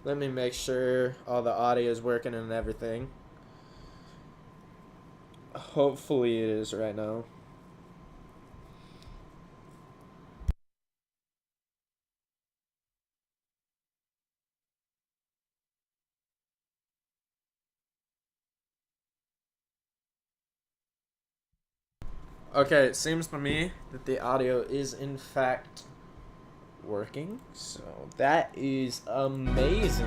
Let me make sure all the audio is working and everything. Hopefully it is right now. Okay, it seems to me that the audio is in fact working, so that is amazing.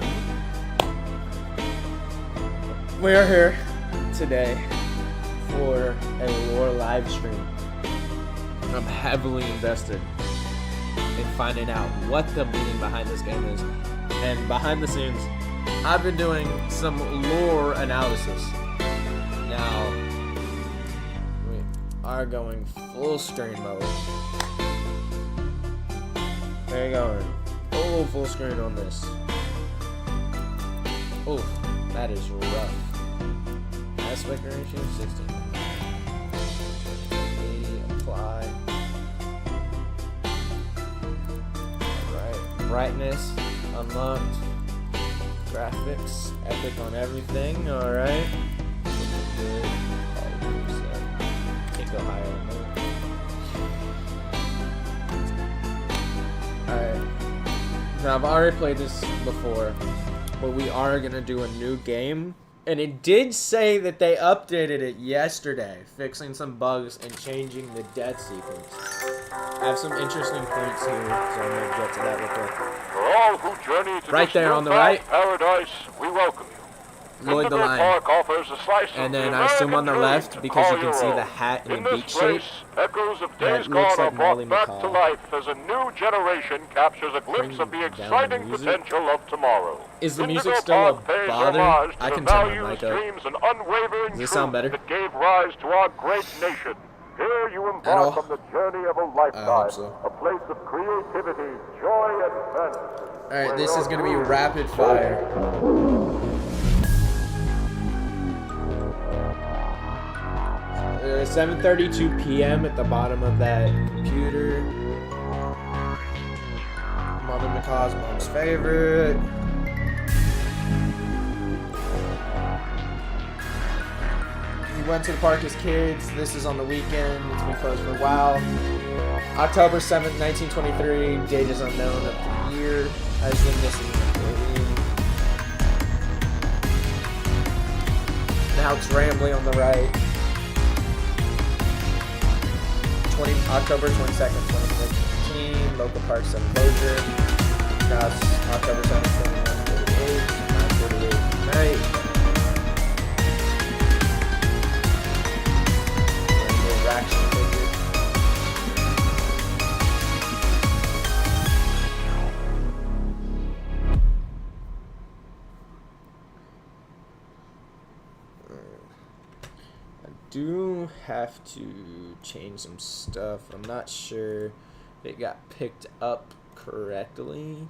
We are here today for a lore live stream. I'm heavily invested in finding out what the meaning behind this game is, and behind the scenes I've been doing some lore analysis. Now we are going full screen mode. There you go. Full screen on this. Oof, that is rough. Aspect ratio 16. 80, apply. Alright. Brightness unlocked. Graphics epic on everything. Alright. Good. Can't go higher on that. Alright. Now I've already played this before, but we are gonna do a new game. And it did say that they updated it yesterday, fixing some bugs and changing the death sequence. I have some interesting points here, so I'm gonna get to that real quick. For all who journey to right there on the right, paradise, we welcome you. Lloyd the Indigo Lion. Park offers a slice And of then the I assume on the American left, dream because you to can call see your the own. hat in In the this beach shape. place, echoes of That days looks gone like are Molly brought back to McCall. life as a new generation captures a glimpse Bring of the down the exciting music. potential of tomorrow. Is the Indigo music still a Park pays bother? homage to I the can turn my values, mic up. dreams, and unwavering Does this truth sound better? that gave rise to our great nation. Here you At embark all? on the journey of a I lifetime, hope so. a place of creativity, joy, and fun. Alright, this is gonna be rapid fire. 7:32 p.m. at the bottom of that computer. Mother McCaw's mom's favorite. He went to the park as kids. This is on the weekend. It's been closed for a while. October 7th, 1923. Date is unknown of the year. Has been missing. Now it's Rambly on the right. October 22nd, 2015. Local park 7 closure. Now it's October 7th, 21:48. 9:48 night. Little reaction figure. Do have to change some stuff. I'm not sure if it got picked up correctly.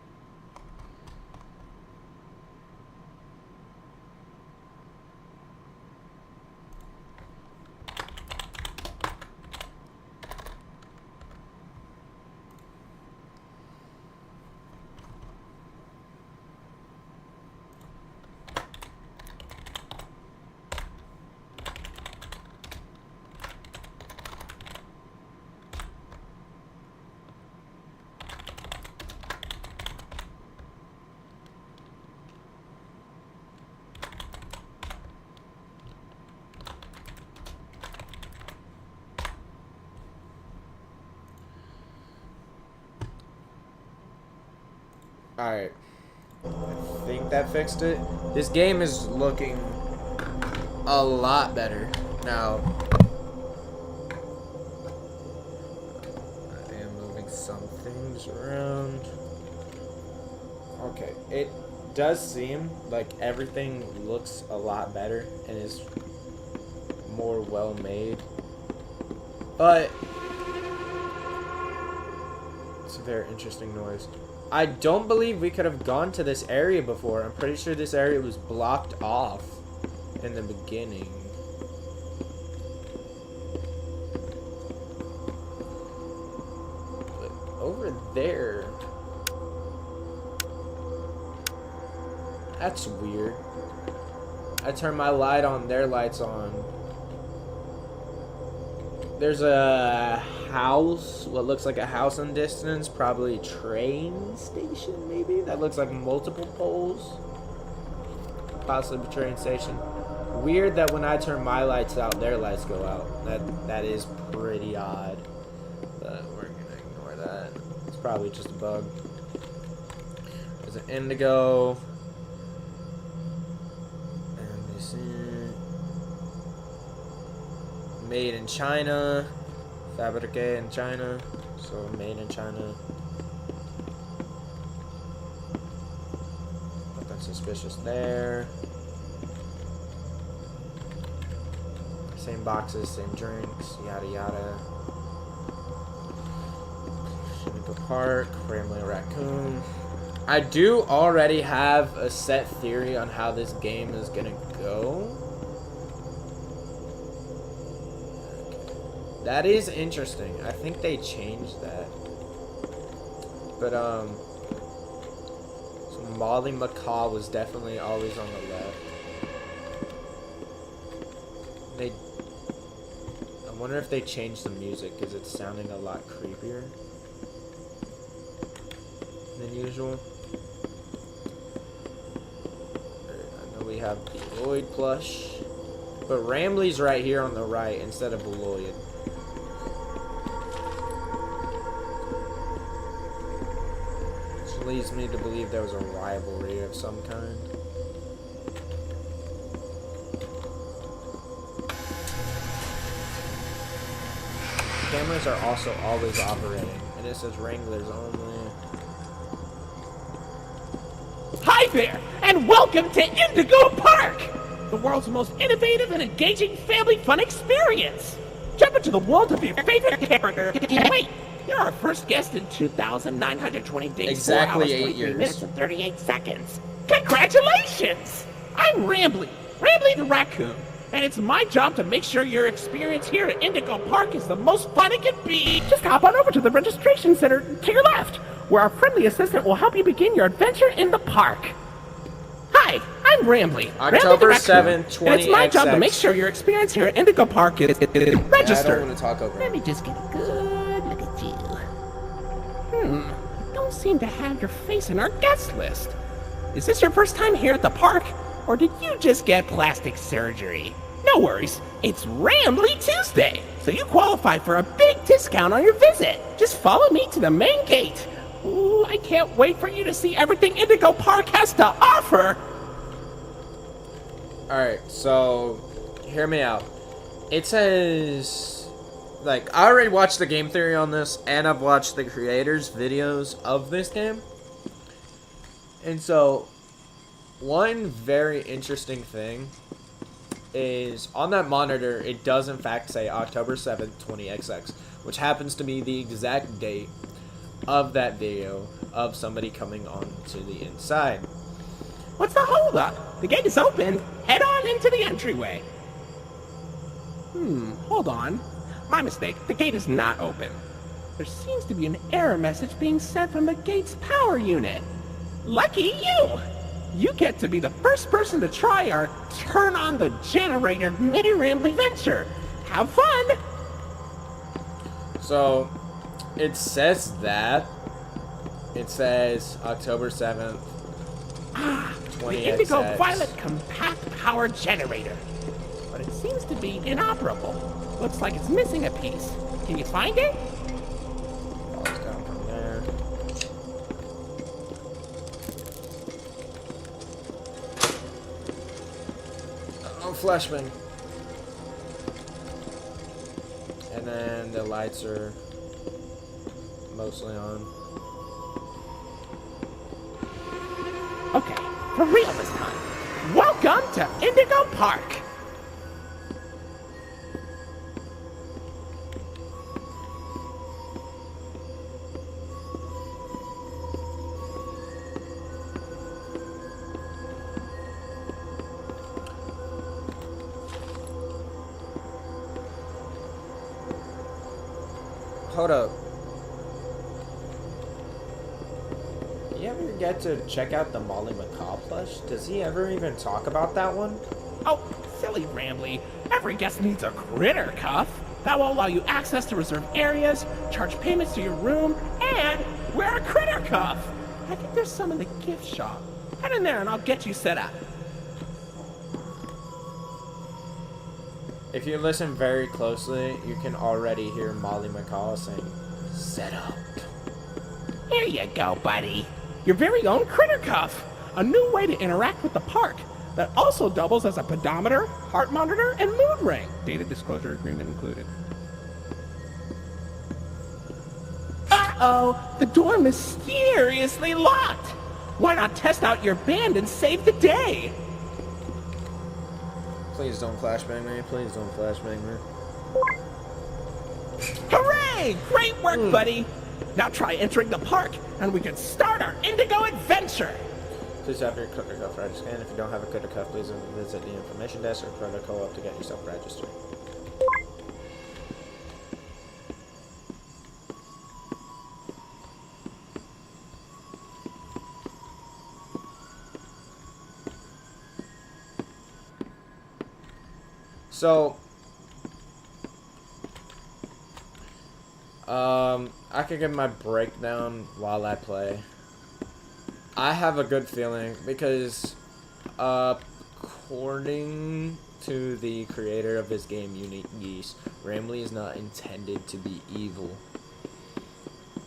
Alright. I think that fixed it. This game is looking a lot better now. I am moving some things around. Okay. It does seem like everything looks a lot better and is more well made. But it's a very interesting noise. I don't believe we could have gone to this area before. I'm pretty sure this area was blocked off in the beginning. But over there... That's weird. I turn my light on, their light's on. There's a house, what looks like a house in distance, probably a train station maybe? That looks like multiple poles. Possibly a train station. Weird that when I turn my lights out, their lights go out. That is pretty odd. But we're gonna ignore that. It's probably just a bug. There's an Indigo. And this is made in China. Fabrique in China. So made in China. Nothing suspicious there. Same boxes, same drinks, yada yada. Indigo Park, Ramblin' Raccoon. I do already have a set theory on how this game is gonna go. That is interesting. I think they changed that. But so Molly McCaw was definitely always on the left. I wonder if they changed the music because it's sounding a lot creepier than usual. I know we have the Lloyd plush, but Rambley's right here on the right instead of Lloyd. Which leads me to believe there was a rivalry of some kind. Cameras are also always operating, and it says Wranglers only. Hi there, and welcome to Indigo Park, the world's most innovative and engaging family fun experience. Jump into the world of your favorite character. Wait, you're our first guest in 2,920 days, Exactly 4 hours, 8 23 years. minutes, and 38 seconds. Congratulations! I'm Rambley the Raccoon. And it's my job to make sure your experience here at Indigo Park is the most fun it can be. Just hop on over to the registration center to your left, where our friendly assistant will help you begin your adventure in the park. Hi, I'm Rambley. October Rambley the 7th, Raccoon, and it's my job to 20XX. make sure your experience here at Indigo Park is Yeah, I don't registered. want to talk over Let him. me just get a good look at you. You don't seem to have your face in our guest list. Is this your first time here at the park, or did you just get plastic surgery? No worries, it's Rambley Tuesday, so you qualify for a big discount on your visit. Just follow me to the main gate. Ooh, I can't wait for you to see everything Indigo Park has to offer. Alright, so hear me out. It says, like, I already watched the game theory on this, and I've watched the creators' videos of this game. And so, one very interesting thing is on that monitor, it does in fact say October 7th, 20XX, which happens to be the exact date of that video of somebody coming on to the inside. What's the holdup? The gate is open. Head on into the entryway. Hold on. My mistake. The gate is not open. There seems to be an error message being sent from the gate's power unit. Lucky you! You get to be the first person to try our turn on the generator mini Rambley venture. Have fun! So, it says that. It says October 7th, The Indigo 20XX. Violet compact power generator. But it seems to be inoperable. Looks like it's missing a piece. Can you find it? Falls down from there. Oh, flashbang. And then the lights are mostly on. Okay, for real this time. Welcome to Indigo Park. Hold up. You ever get to check out the Molly Macaw plush? Does he ever even talk about that one? Oh, silly Rambly. Every guest needs a critter cuff. That will allow you access to reserved areas, charge payments to your room, and wear a critter cuff. I think there's some in the gift shop. Head in there and I'll get you set up. If you listen very closely, you can already hear Molly Macaw saying, "Set up." Here you go, buddy. Your very own critter cuff. A new way to interact with the park that also doubles as a pedometer, heart monitor, and mood ring. Data disclosure agreement included. Uh-oh, the door mysteriously locked. Why not test out your band and save the day? Please don't flashbang me. Please don't flashbang me. Hooray! Great work, buddy. Now try entering the park, and we can start our Indigo adventure. Please have your critter cuff registered. And if you don't have a critter cuff, please visit the information desk or critter co-op to get yourself registered. So, I could give my breakdown while I play. I have a good feeling because, according to the creator of this game, Unique Geese, Ramley is not intended to be evil.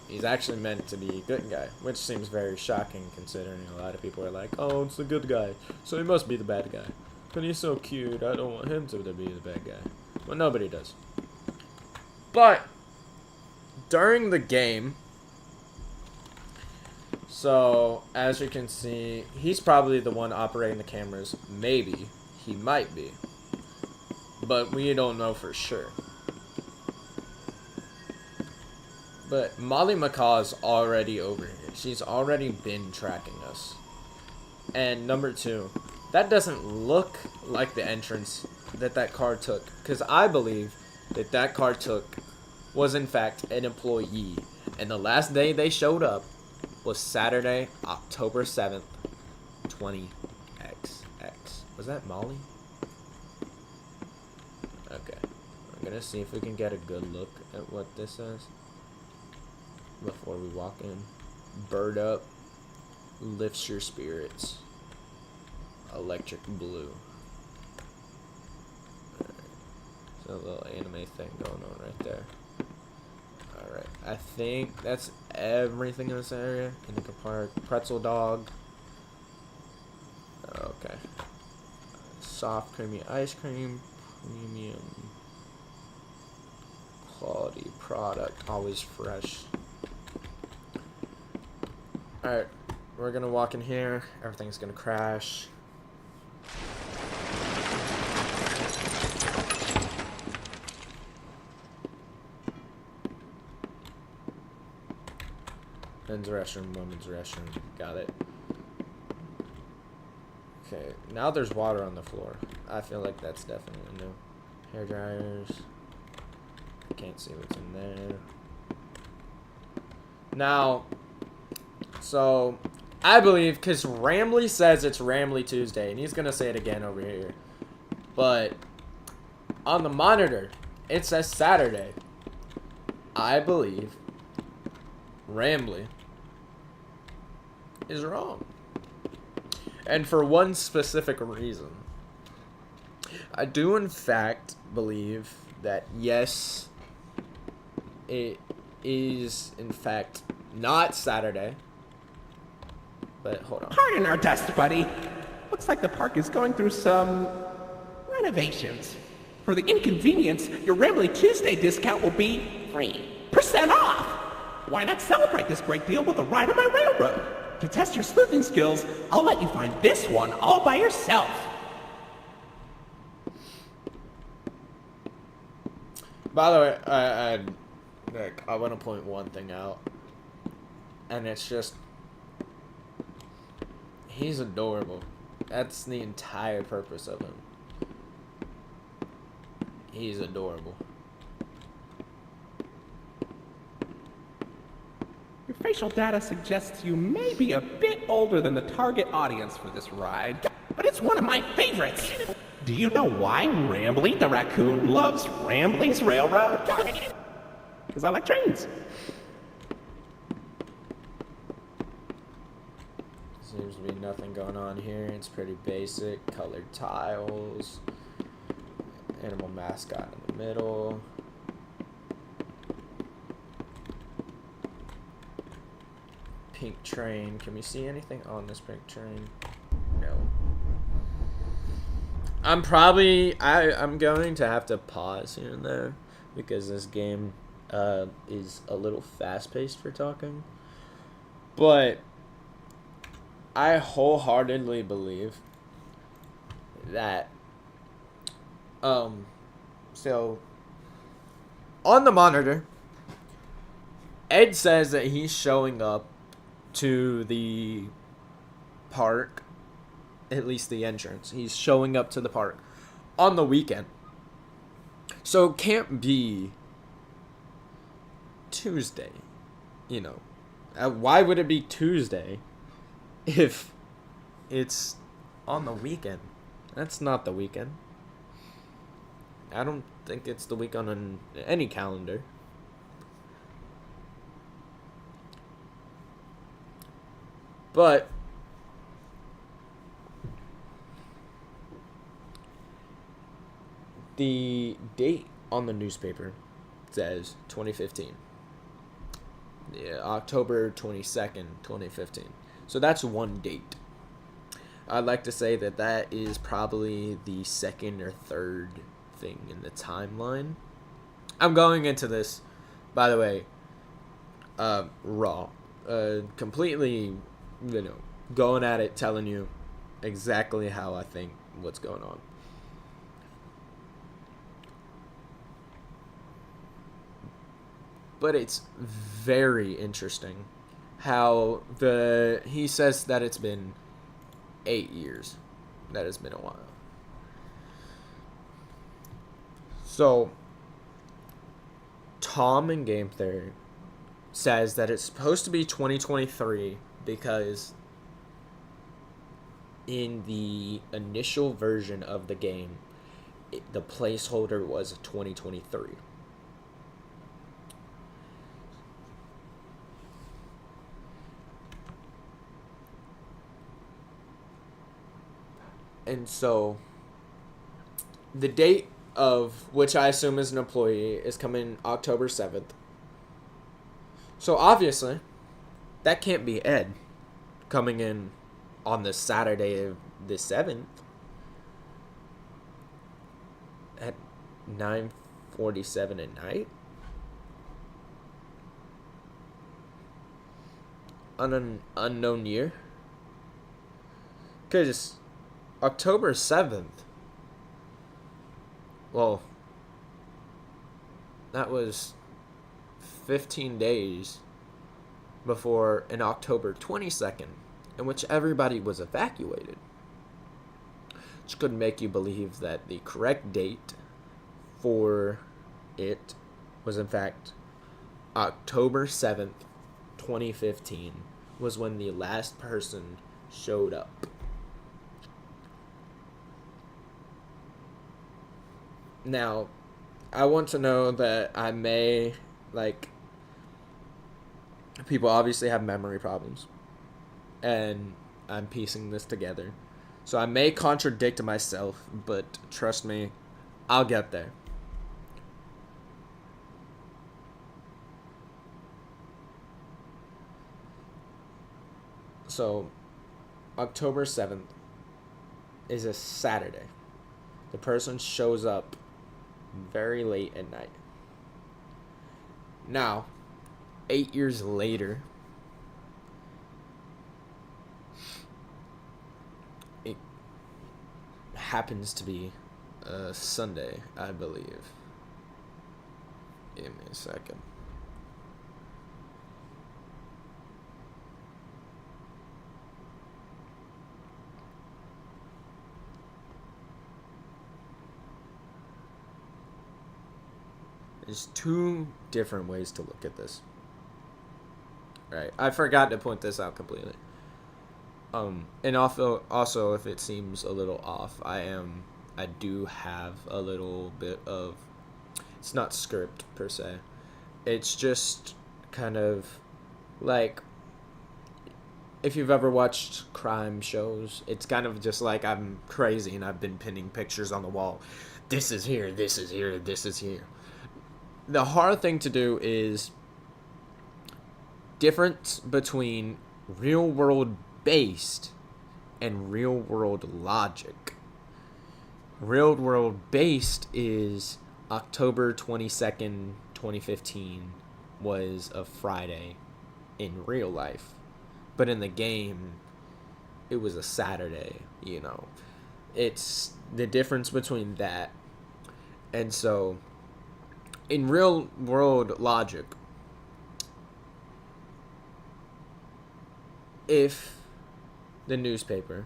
He's actually meant to be a good guy, which seems very shocking considering a lot of people are like, oh, it's the good guy, so he must be the bad guy. But he's so cute, I don't want him to be the bad guy. Well, nobody does. But, during the game, so, as you can see, he's probably the one operating the cameras. Maybe. He might be. But we don't know for sure. But Molly Macaw is already over here. She's already been tracking us. And number two, that doesn't look like the entrance that car took. Because I believe that car took was in fact an employee. And the last day they showed up was Saturday, October 7th, 20XX. Was that Molly? Okay. I'm gonna see if we can get a good look at what this says before we walk in. Bird up. Lifts your spirits. Electric blue. Alright. So a little anime thing going on right there. Alright. I think that's everything in this area. Indigo Park. Pretzel dog. Okay. Soft creamy ice cream. Premium quality product. Always fresh. Alright. We're gonna walk in here. Everything's gonna crash. Men's restroom, women's restroom. Got it. Okay, now there's water on the floor. I feel like that's definitely new. Hair dryers. Can't see what's in there. Now, so I believe, because Ramley says it's Ramley Tuesday, and he's gonna say it again over here. But on the monitor, it says Saturday. I believe Ramley is wrong. And for one specific reason. I do in fact believe that yes, it is in fact not Saturday. But hold on. Pardon our dust, buddy. Looks like the park is going through some renovations. For the inconvenience, your Rambly Tuesday discount will be 3% off. Why not celebrate this great deal with a ride on my railroad? To test your sleuthing skills, I'll let you find this one all by yourself. By the way, I want to point one thing out. And it's just, he's adorable. That's the entire purpose of him. He's adorable. Your facial data suggests you may be a bit older than the target audience for this ride, but it's one of my favorites. Do you know why Rambly the raccoon loves Rambly's Railroad? Because I like trains. Seems to be nothing going on here. It's pretty basic. Colored tiles. Animal mascot in the middle. Pink train. Can we see anything on this pink train? No. I'm going to have to pause here and there because this game is a little fast-paced for talking. But I wholeheartedly believe that so on the monitor, Ed says that he's showing up to the park, at least the entrance. He's showing up to the park on the weekend. So it can't be Tuesday, you know. Why would it be Tuesday if it's on the weekend? That's not the weekend. I don't think it's the week on any calendar. But the date on the newspaper says 2015. Yeah, October 22nd, 2015. So that's one date. I'd like to say that that is probably the second or third thing in the timeline. I'm going into this, by the way, raw. Completely, going at it, telling you exactly how I think what's going on. But it's very interesting how he says that it's been 8 years. That has been a while. So, Tom in Game Theory says that it's supposed to be 2023 because in the initial version of the game, the placeholder was 2023. And so, the date of which I assume is an employee is coming October 7th. So obviously, that can't be Ed coming in on the Saturday of the 7th at 9:47 at night on an unknown year. Because October 7th, well, that was 15 days before an October 22nd, in which everybody was evacuated. Which could make you believe that the correct date for it was, in fact, October 7th, 2015, was when the last person showed up. Now, I want to know that I may, people obviously have memory problems, and I'm piecing this together. So I may contradict myself, but trust me, I'll get there. So, October 7th is a Saturday. The person shows up very late at night. Now, 8 years later, it happens to be a Sunday, I believe. Give me a second. There's two different ways to look at this. right? I forgot to point this out completely. And also, if it seems a little off, I do have a little bit of, it's not script per se. It's just kind of like, if you've ever watched crime shows, it's kind of just like I'm crazy and I've been pinning pictures on the wall. This is here, this is here, this is here. The hard thing to do is difference between real world based and real world logic. Real world based is October 22nd, 2015 was a Friday in real life. But in the game, it was a Saturday, you know. It's the difference between that. And so, in real world logic, if the newspaper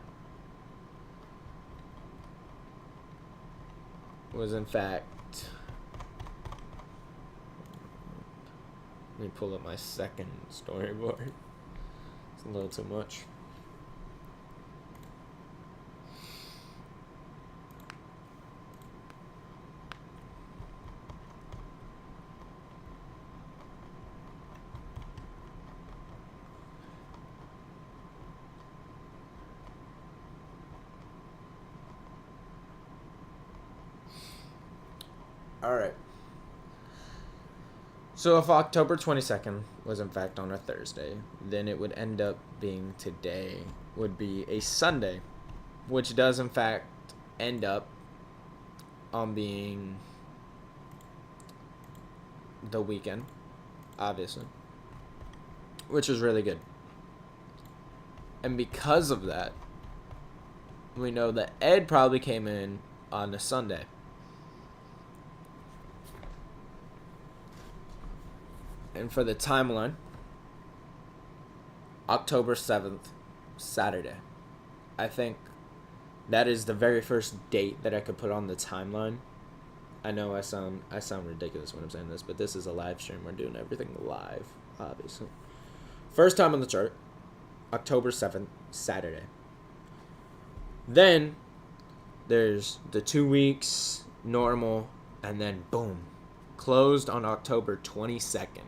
was in fact, let me pull up my second storyboard. It's a little too much. All right. So if October 22nd was in fact on a Thursday, then it would end up being today would be a Sunday, which does in fact end up on being the weekend, obviously, which is really good. And because of that, we know that Ed probably came in on a Sunday. And for the timeline, October 7th, Saturday. I think that is the very first date that I could put on the timeline. I know I sound ridiculous when I'm saying this, but this is a live stream. We're doing everything live, obviously. First time on the chart, October 7th, Saturday. Then there's the 2 weeks, normal, and then boom, closed on October 22nd.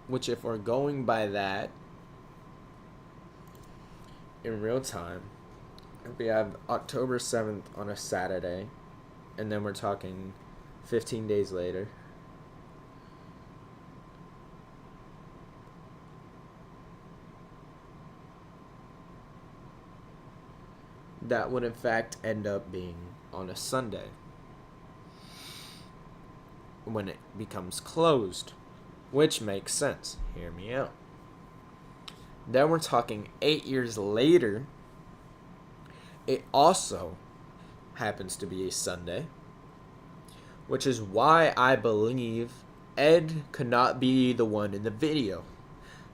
Which, if we're going by that, in real time, if we have October 7th on a Saturday, and then we're talking 15 days later, that would in fact end up being on a Sunday when it becomes closed. Which makes sense. Hear me out. Then we're talking 8 years later. It also happens to be a Sunday. Which is why I believe Ed could not be the one in the video.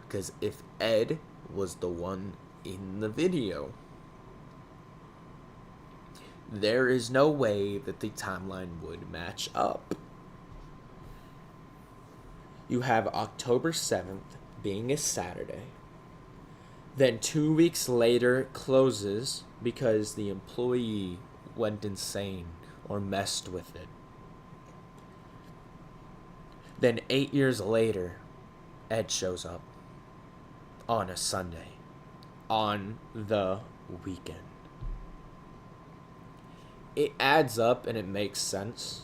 Because if Ed was the one in the video, there is no way that the timeline would match up. You have October 7th being a Saturday. Then 2 weeks later closes because the employee went insane or messed with it. Then 8 years later, Ed shows up on a Sunday, on the weekend. It adds up and it makes sense.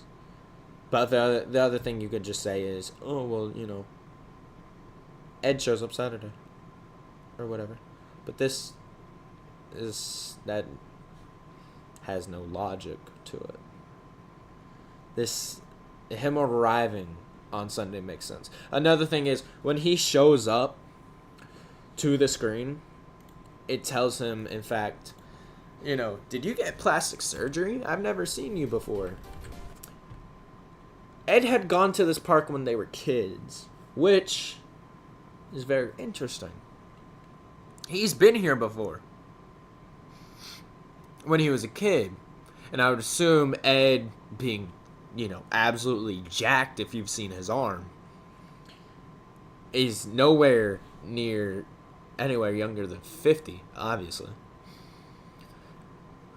But the other thing you could just say is, oh, well, you know, Ed shows up Saturday. Or whatever. But this that has no logic to it. Him arriving on Sunday makes sense. Another thing is, when he shows up to the screen, it tells him, in fact, you know, did you get plastic surgery? I've never seen you before. Ed had gone to this park when they were kids, which is very interesting. He's been here before when he was a kid. And I would assume Ed being absolutely jacked if you've seen his arm, is nowhere near anywhere younger than 50, obviously.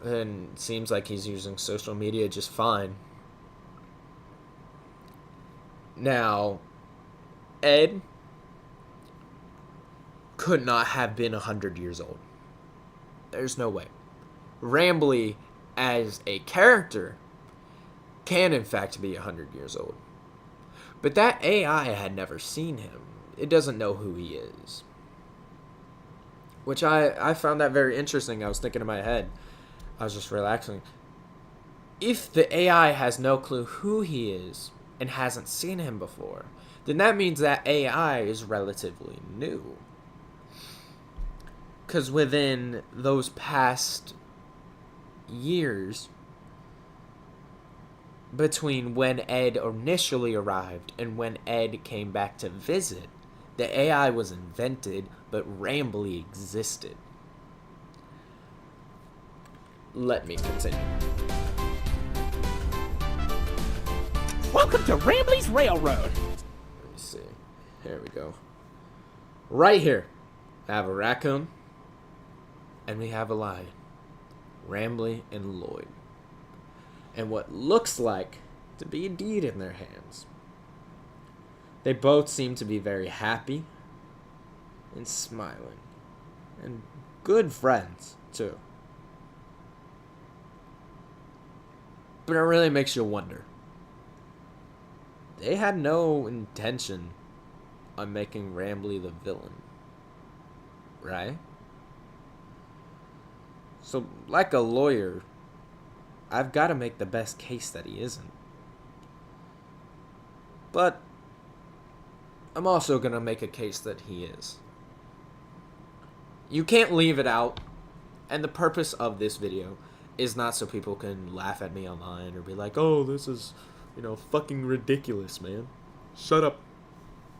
And it seems like he's using social media just fine. Now, Ed could not have been 100 years old. There's no way. Rambly, as a character, can in fact be 100 years old. But that AI had never seen him. It doesn't know who he is. Which I found that very interesting. I was thinking in my head. I was just relaxing. If the AI has no clue who he is and hasn't seen him before, then that means that AI is relatively new. Because within those past years, between when Ed initially arrived and when Ed came back to visit, the AI was invented, but Rambly existed. Let me continue. Welcome to Rambly's Railroad. Let me see. Here we go. Right here, I have a raccoon, and we have a lion. Rambly and Lloyd. And what looks like to be a deed in their hands. They both seem to be very happy and smiling. And good friends, too. But it really makes you wonder. They had no intention on making Rambly the villain. Right? So, like a lawyer, I've got to make the best case that he isn't. But I'm also going to make a case that he is. You can't leave it out. And the purpose of this video is not so people can laugh at me online or be like, oh, this is, fucking ridiculous, man. Shut up.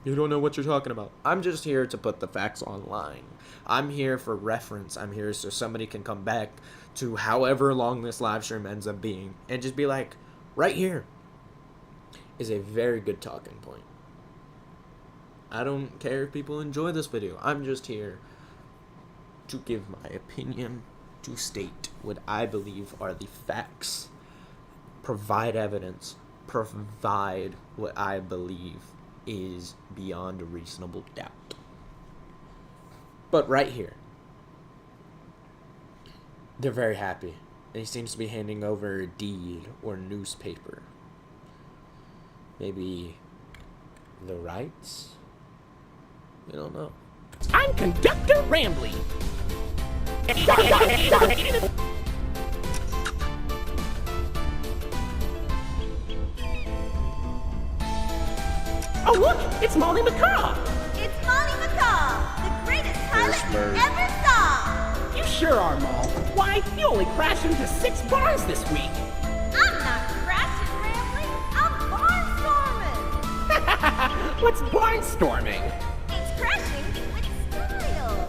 You don't know what you're talking about. I'm just here to put the facts online. I'm here for reference. I'm here so somebody can come back to however long this live stream ends up being and just be like, right here is a very good talking point. I don't care if people enjoy this video. I'm just here to give my opinion, to state what I believe are the facts, provide evidence, provide what I believe is beyond a reasonable doubt. But right here, they're very happy. And he seems to be handing over a deed or newspaper. Maybe the rights? We don't know. I'm Conductor Rambly. Oh, look! It's Molly McCaw! It's Molly McCaw, the greatest pilot you ever saw! You sure are, Moll. Why, you only crashed into 6 barns this week. I'm not crashing, Rambly. I'm barnstorming! What's barnstorming? It's crashing with style.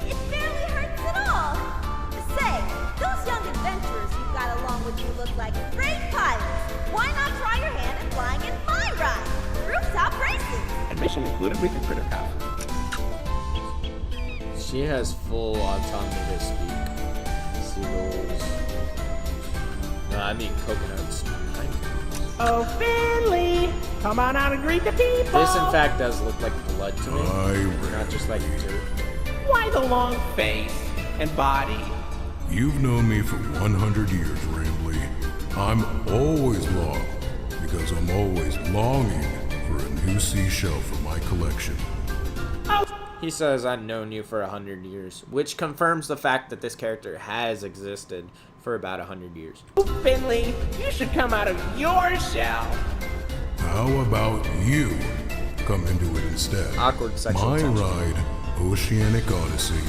It barely hurts at all. Say, those young adventurers you've got along with you look like great pilots. Why not try your hand at flying in my ride? Rooftop races! Admission included with the critter cup. She has full autonomy to speak. Seagulls. No, I mean coconuts. Oh, Finley! Come on out and greet the people! This, in fact, does look like blood to me. Not just like dirt. Why the long face and body? You've known me for 100 years, Rambly. I'm always long, because I'm always longing for a new seashell for my collection. He says, I've known you for 100 years, which confirms the fact that this character has existed for about 100 years. Oh, Finley, you should come out of your shell. How about you come into it instead? Awkward sexual My tension. ride, Oceanic Odyssey,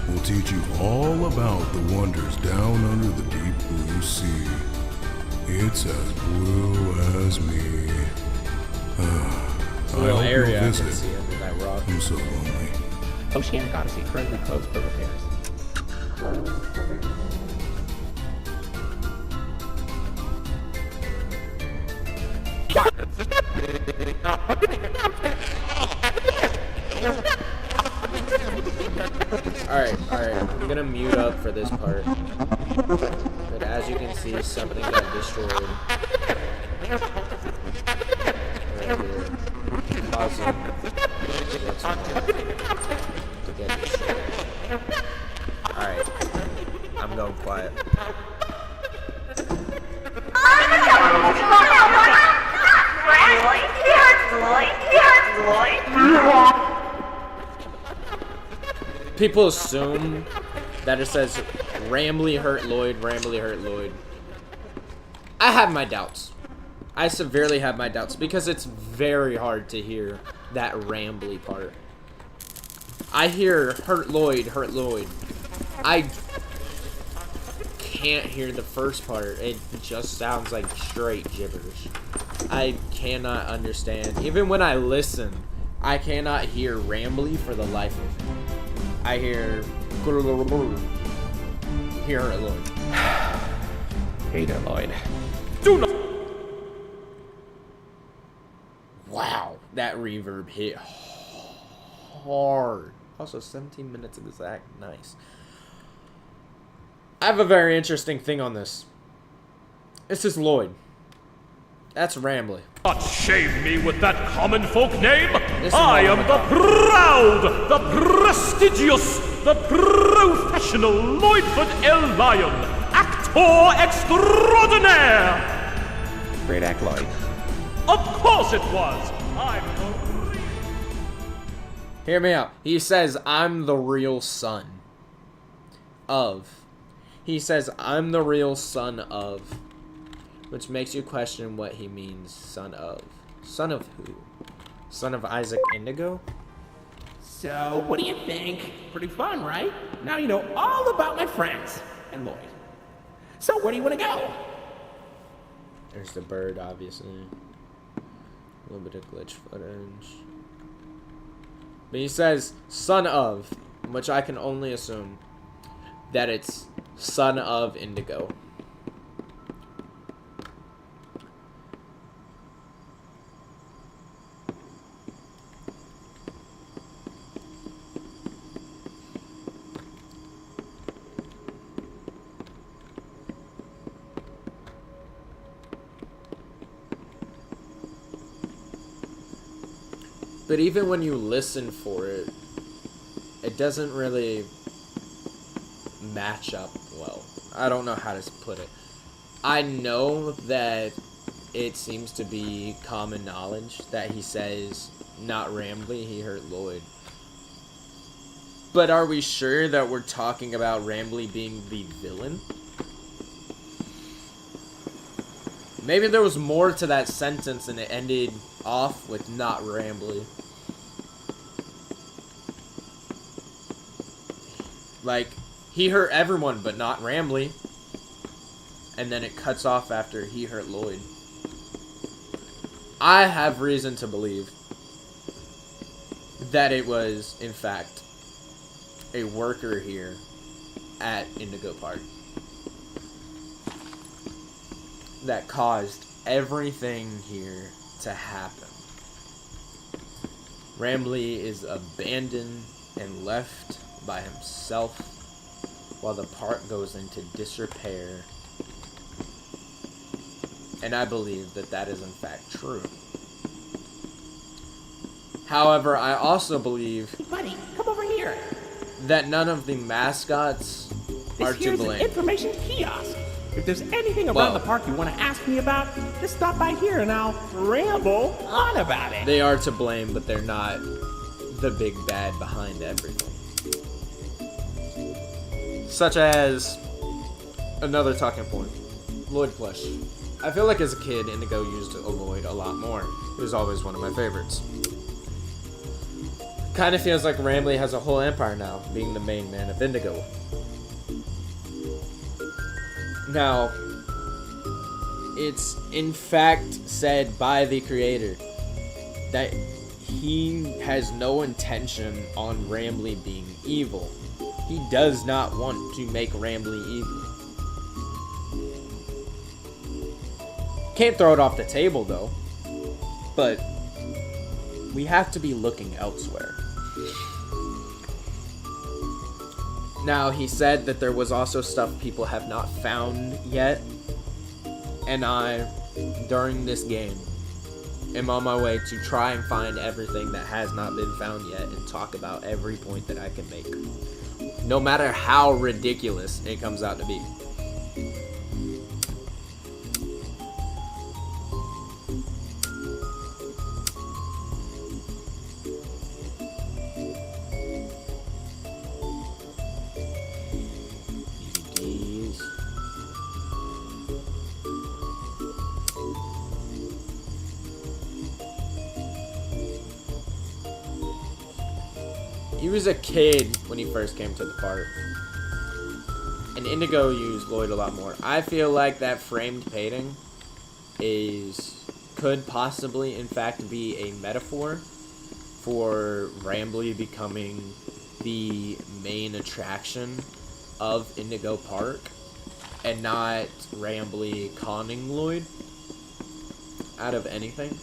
will teach you all about the wonders down under the deep blue sea. It's as blue as me. I Little hope area I you'll can visit. see under that rock. I'm so lonely. Oceanic Odyssey currently closed for repairs. Alright, I'm gonna mute up for this part. But as you can see, something got destroyed. Right here. Causing what's more to get destroyed. Alright. I'm going quiet. People assume that it says Rambly hurt Lloyd, Rambly hurt Lloyd. I have my doubts. I severely have my doubts because it's very hard to hear that Rambly part. I hear hurt Lloyd, hurt Lloyd. I can't hear the first part. It just sounds like straight gibberish. I cannot understand. Even when I listen, I cannot hear Rambly for the life of me. I hear hurt Lloyd. Hey there, Lloyd. Do not. Wow, that reverb hit hard. Also, 17 minutes of this act, nice. I have a very interesting thing on this. This is Lloyd. That's Rambly. Not shame me with that common folk name. This is I am Rambly. the proud, the prestigious, the professional Lloydford L. Lion, actor extraordinaire. Great act, Lloyd. Of course it was. I'm the Hear me out. He says, I'm the real son of. He says, I'm the real son of. Which makes you question what he means, son of. Son of who? Son of Isaac Indigo? So, what do you think? Pretty fun, right? Now you know all about my friends and Lloyd. So, where do you want to go? There's the bird, obviously. A little bit of glitch footage. But he says, son of, which I can only assume that it's son of Indigo. But even when you listen for it, it doesn't really match up well. I don't know how to put it. I know that it seems to be common knowledge that he says, not Rambly, he hurt Lloyd. But are we sure that we're talking about Rambly being the villain? Maybe there was more to that sentence and it ended off with not Rambly. Like, he hurt everyone but not Rambly. And then it cuts off after he hurt Lloyd. I have reason to believe that it was, in fact, a worker here at Indigo Park that caused everything here to happen. Rambly is abandoned and left by himself while the park goes into disrepair. And I believe that that is in fact true. However, I also believe Buddy, come over here. that none of the mascots are This to here's an blame. information kiosk. If there's anything around Whoa. the park you want to ask me about, just stop by here and I'll ramble on about it. They are to blame, but they're not the big bad behind everything. Such as another talking point, Lloyd plush. I feel like as a kid, Indigo used Lloyd a lot more. He was always one of my favorites. Kind of feels like Rambly has a whole empire now, being the main man of Indigo. Now, it's in fact said by the creator that he has no intention on Rambly being evil. He does not want to make Rambly evil. Can't throw it off the table though. but we have to be looking elsewhere. Now, he said that there was also stuff people have not found yet, and I, during this game, am on my way to try and find everything that has not been found yet and talk about every point that I can make, no matter how ridiculous it comes out to be. DVDs. He was a kid when he first came to the park. And Indigo used Lloyd a lot more. I feel like that framed painting could possibly, in fact, be a metaphor for Rambly becoming the main attraction of Indigo Park and not Rambly conning Lloyd out of anything.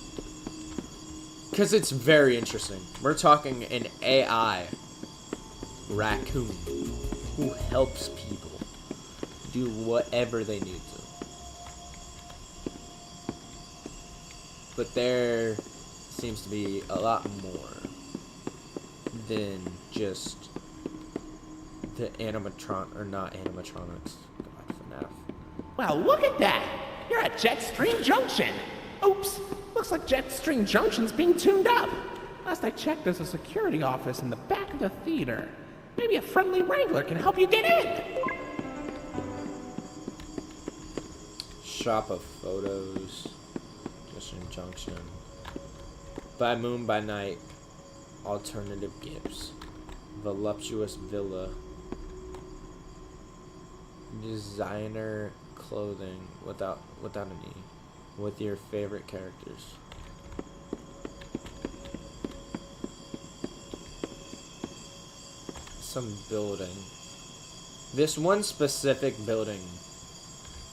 Because it's very interesting. We're talking an AI raccoon who helps people do whatever they need to. But there seems to be a lot more than just the not animatronics. God, FNAF. Well, look at that! You're at Jetstream Junction! Oops! Looks like Jetstream Junction's being tuned up. Last I checked, there's a security office in the back of the theater. Maybe a friendly wrangler can help you get in! Shop of photos. Jetstream Junction. By moon, by night. Alternative gifts. Voluptuous villa. Designer clothing without an E. With your favorite characters. Some building. This one specific building.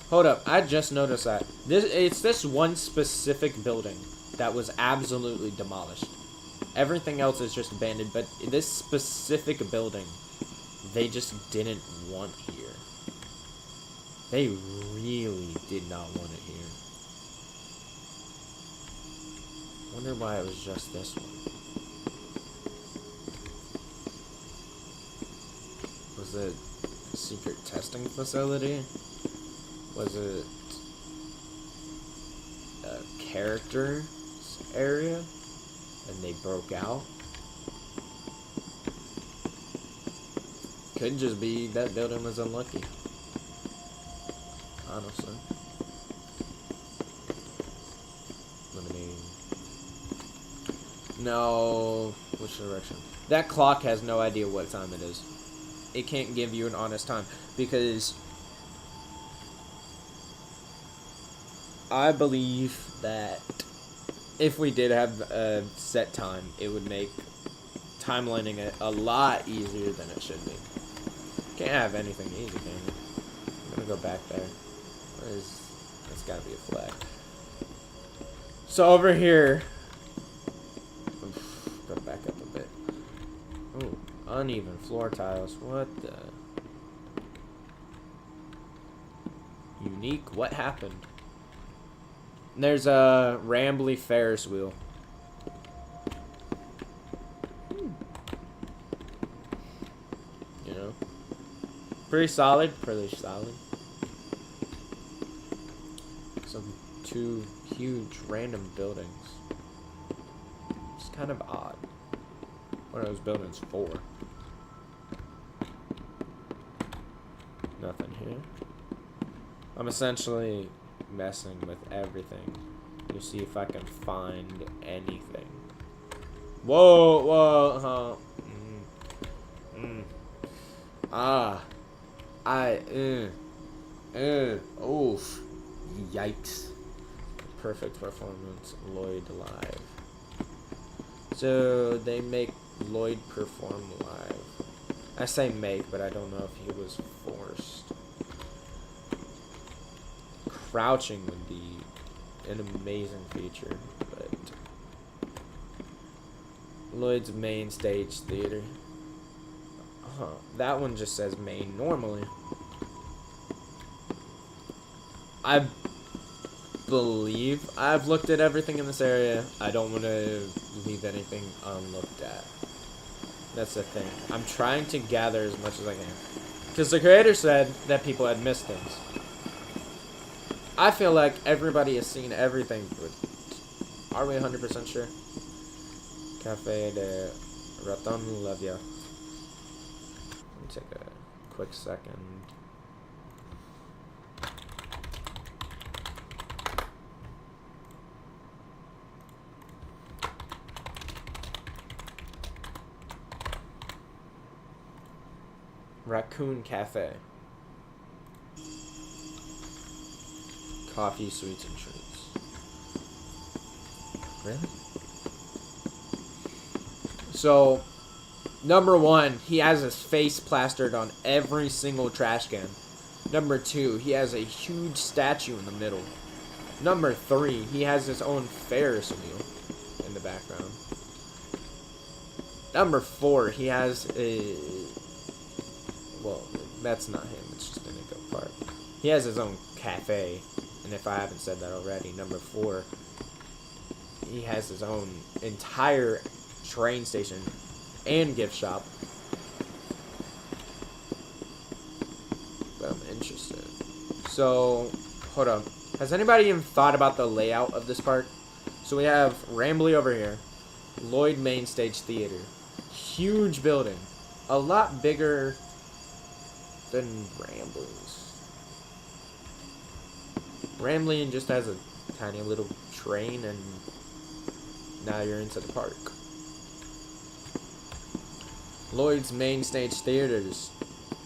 Hold up, I just noticed that. It's this one specific building that was absolutely demolished. Everything else is just abandoned, but this specific building, they just didn't want here. They really did not want it here. Wonder why it was just this one. Was it a secret testing facility? Was it a character's area and they broke out? Could just be that building was unlucky. Honestly. No, which direction? That clock has no idea what time it is. It can't give you an honest time because I believe that if we did have a set time, it would make timelining it a lot easier than it should be. Can't have anything easy, can we? I'm gonna go back there. That's gotta be a flag. So over here. Go back up a bit. Ooh, uneven floor tiles. What the? Unique? What happened? There's a Rambly Ferris wheel. You know? Pretty solid. Pretty solid. Some two huge random buildings. It's kind of odd. What are those buildings for? Nothing here. I'm essentially messing with everything to see if I can find anything. Whoa, whoa, oof. Yikes. Perfect performance, Lloyd live. So they make Lloyd perform live. I say make, but I don't know if he was forced. Crouching would be an amazing feature, but Lloyd's main stage theater. Huh. That one just says main normally. I believe I've looked at everything in this area. I don't want to leave anything unlooked at. That's the thing. I'm trying to gather as much as I can. Because the creator said that people had missed things. I feel like everybody has seen everything. But are we 100% sure? Cafe de Raton Lavia. Let me take a quick second. Raccoon Cafe. Coffee, sweets, and treats. Really? So, number 1, he has his face plastered on every single trash can. Number 2, he has a huge statue in the middle. Number 3, he has his own Ferris wheel in the background. Number 4, he has a... Well, that's not him, it's just Indigo Park. He has his own cafe, and if I haven't said that already, number 4, he has his own entire train station and gift shop. But I'm interested. So, hold on. Has anybody even thought about the layout of this park? So we have Rambly over here, Lloyd Main Stage Theater, huge building, a lot bigger than Rambly's. Rambly just has a tiny little train, and now you're into the park. Lloyd's Main Stage Theater is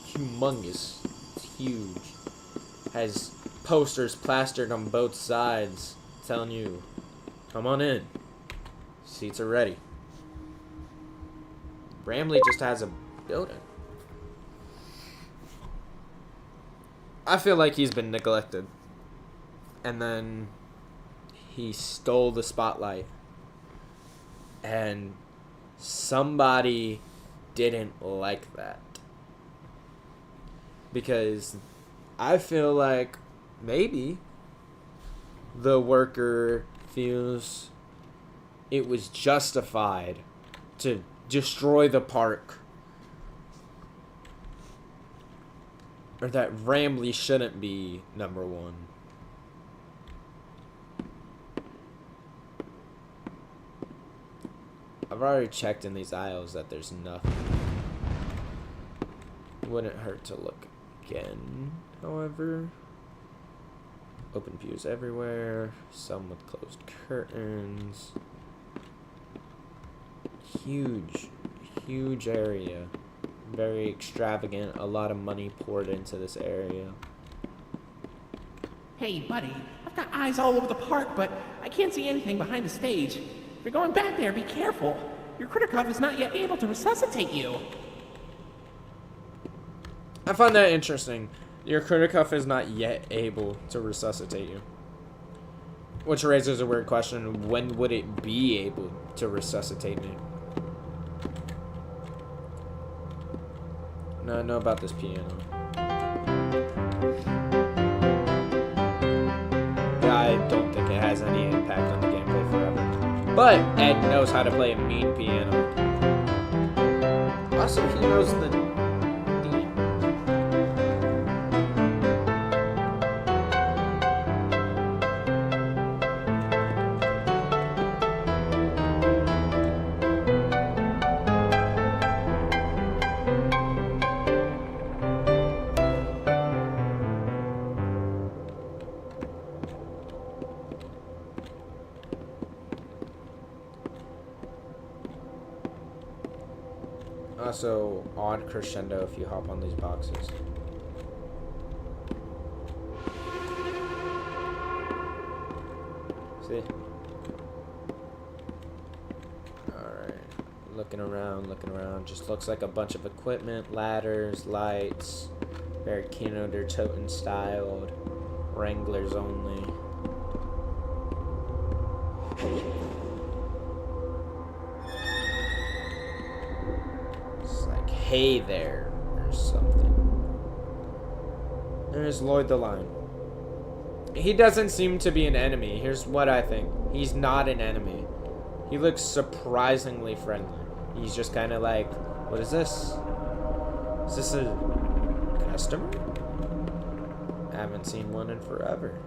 humongous. It's huge. Has posters plastered on both sides telling you, come on in. Seats are ready. Rambly just has a building. I feel like he's been neglected. And then he stole the spotlight. And somebody didn't like that. Because I feel like maybe the worker feels it was justified to destroy the park. Or that Rambly shouldn't be number 1. I've already checked in these aisles that there's nothing. Wouldn't hurt to look again, however. Open pews everywhere. Some with closed curtains. Huge area. Very extravagant. A lot of money poured into this area. Hey, buddy, I've got eyes all over the park, but I can't see anything behind the stage. If you're going back there, be careful. Your critter cuff is not yet able to resuscitate you. I find that interesting. Your critter cuff is not yet able to resuscitate you. Which raises a weird question. When would it be able to resuscitate me? Now I know about this piano. I don't think it has any impact on the gameplay forever. But Ed knows how to play a mean piano. Also, he knows the theme. Also, odd crescendo if you hop on these boxes. See? Alright. Looking around. Just looks like a bunch of equipment, ladders, lights. Very Kino der Toten styled. Wranglers only. hey there or something. There's Lloyd the Lion. He doesn't seem to be an enemy. Here's what I think. He's not an enemy. He looks surprisingly friendly. He's just kind of like, what is this? Is this a customer? I haven't seen one in forever.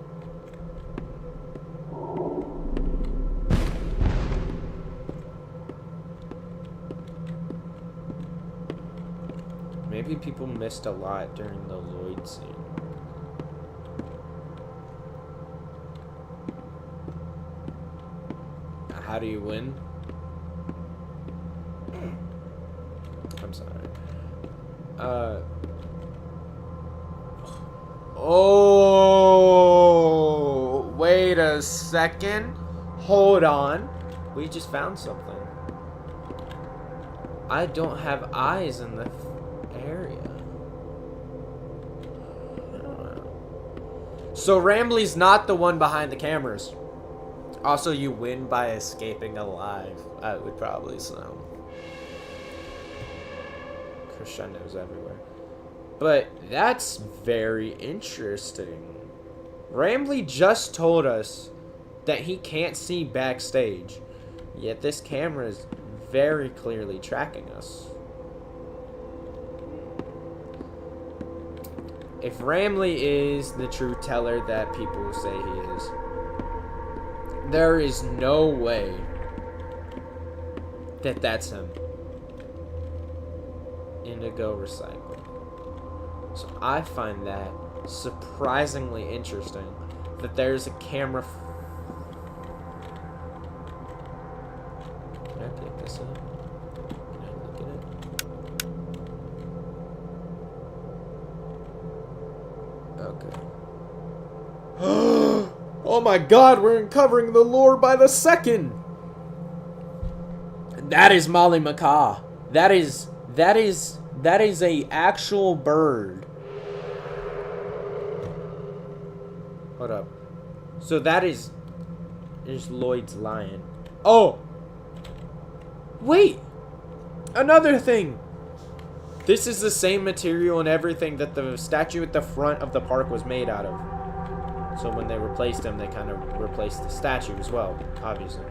Maybe people missed a lot during the Lloyd scene. How do you win? I'm sorry. Oh, wait a second. Hold on. We just found something. I don't have eyes in the area. So Rambley's not the one behind the cameras. Also, you win by escaping alive. I would probably sound. Crescendos everywhere. But that's very interesting. Rambley just told us that he can't see backstage. Yet this camera is very clearly tracking us. If Rambley is the truth teller that people say he is, there is no way that that's him. Indigo recycle. So I find that surprisingly interesting that there's a camera. Can I take this in? Can I look at it? Okay. Oh my god, we're uncovering the lore by the second! That is Molly Macaw. That is a actual bird. Hold up. So that is Lloyd's lion. Oh! Wait! Another thing! This is the same material and everything that the statue at the front of the park was made out of. So when they replaced him, they kind of replaced the statue as well, obviously.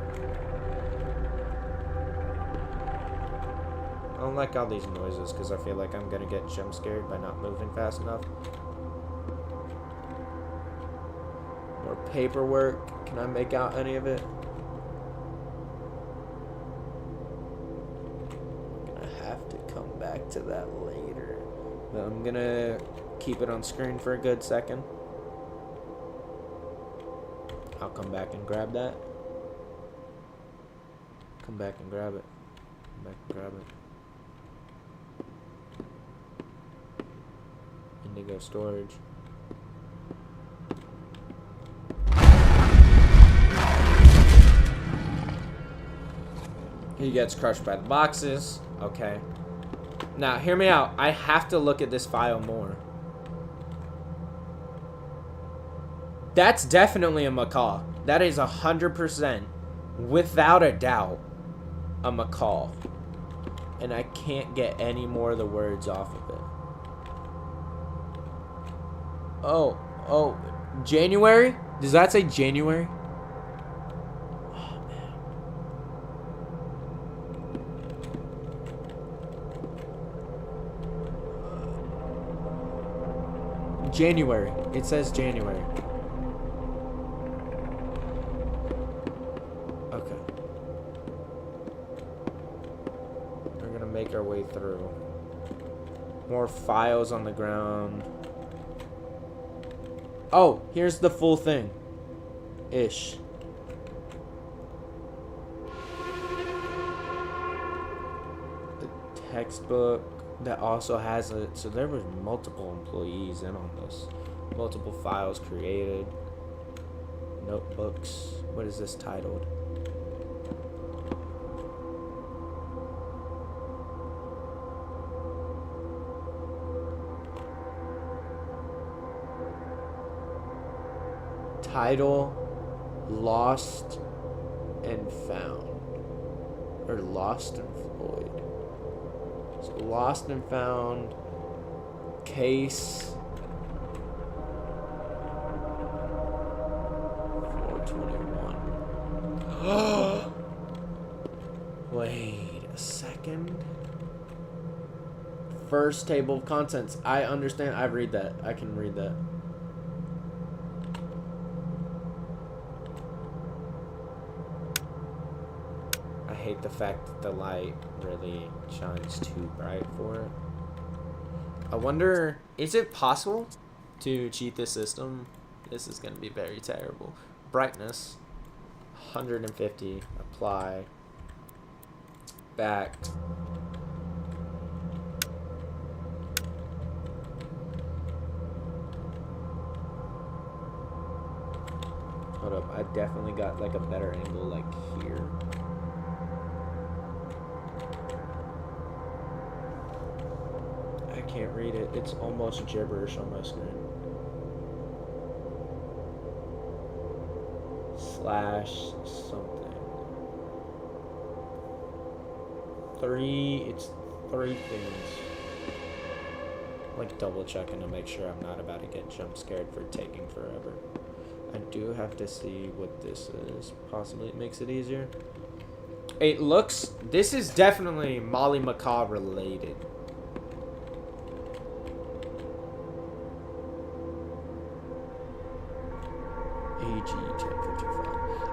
I don't like all these noises because I feel like I'm gonna get jump scared by not moving fast enough. More paperwork. Can I make out any of it? I'm gonna have to come back to that later. But I'm gonna keep it on screen for a good second. I'll come back and grab that. Come back and grab it. Come back and grab it. Indigo storage. He gets crushed by the boxes. Okay. Now, hear me out. I have to look at this file more. That's definitely a macaw. That is 100%, without a doubt, a macaw. And I can't get any more of the words off of it. Oh, January? Does that say January? Oh, man. January. It says January. Okay. We're gonna make our way through. More files on the ground. Oh, here's the full thing. Ish. The textbook that also has it. So there was multiple employees in on this. Multiple files created. Notebooks. What is this titled? Title, Lost and Found. Or Lost and Floyd. So lost and found. Case 421. Wait a second. First table of contents. I understand. I read that. I can read that. I hate the fact that the light really shines too bright for it. I wonder, is it possible to cheat this system? This is going to be very terrible. Brightness, 150, apply, back. Hold up, I definitely got like a better angle like here. I can't read it. It's almost gibberish on my screen. Slash something. It's three things. Like double checking to make sure I'm not about to get jump scared for taking forever. I do have to see what this is. Possibly it makes it easier. It looks, this is definitely Molly Macaw related.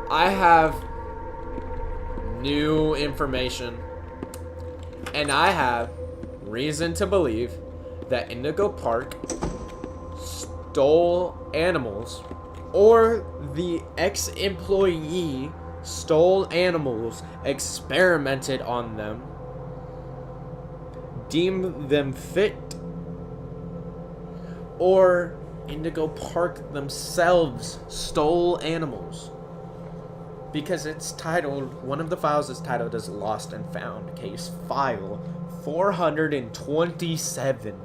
I have new information, and I have reason to believe that Indigo Park stole animals, or the ex-employee stole animals, experimented on them, deemed them fit, or Indigo Park themselves stole animals. Because it's titled, one of the files is titled as Lost and Found, case file 427.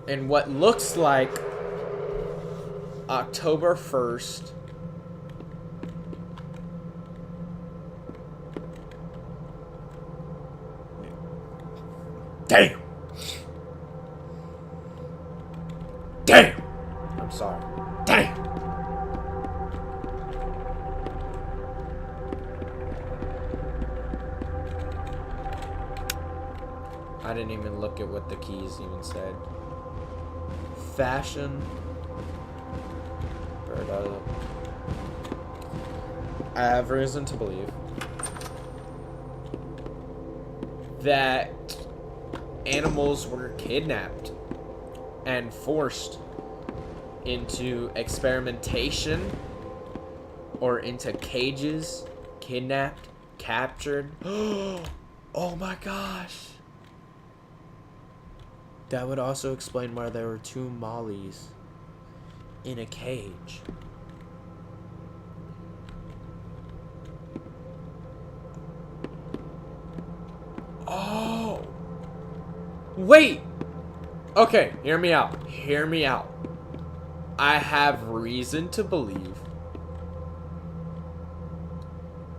And what looks like October 1st. Damn! Damn! I'm sorry. Damn! I didn't even look at what the keys even said. Fashion. Bird out. I have reason to believe that animals were kidnapped and forced into experimentation or into cages, kidnapped, captured. Oh my gosh. That would also explain why there were 2 Mollys in a cage. Oh. Wait. Okay, hear me out. Hear me out. I have reason to believe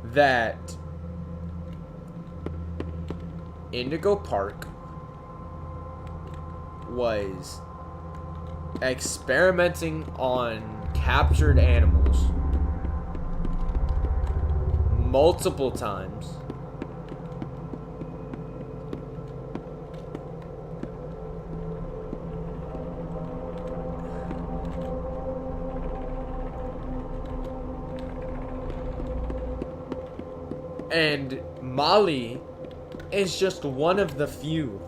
that Indigo Park was experimenting on captured animals multiple times. And Molly is just one of the few.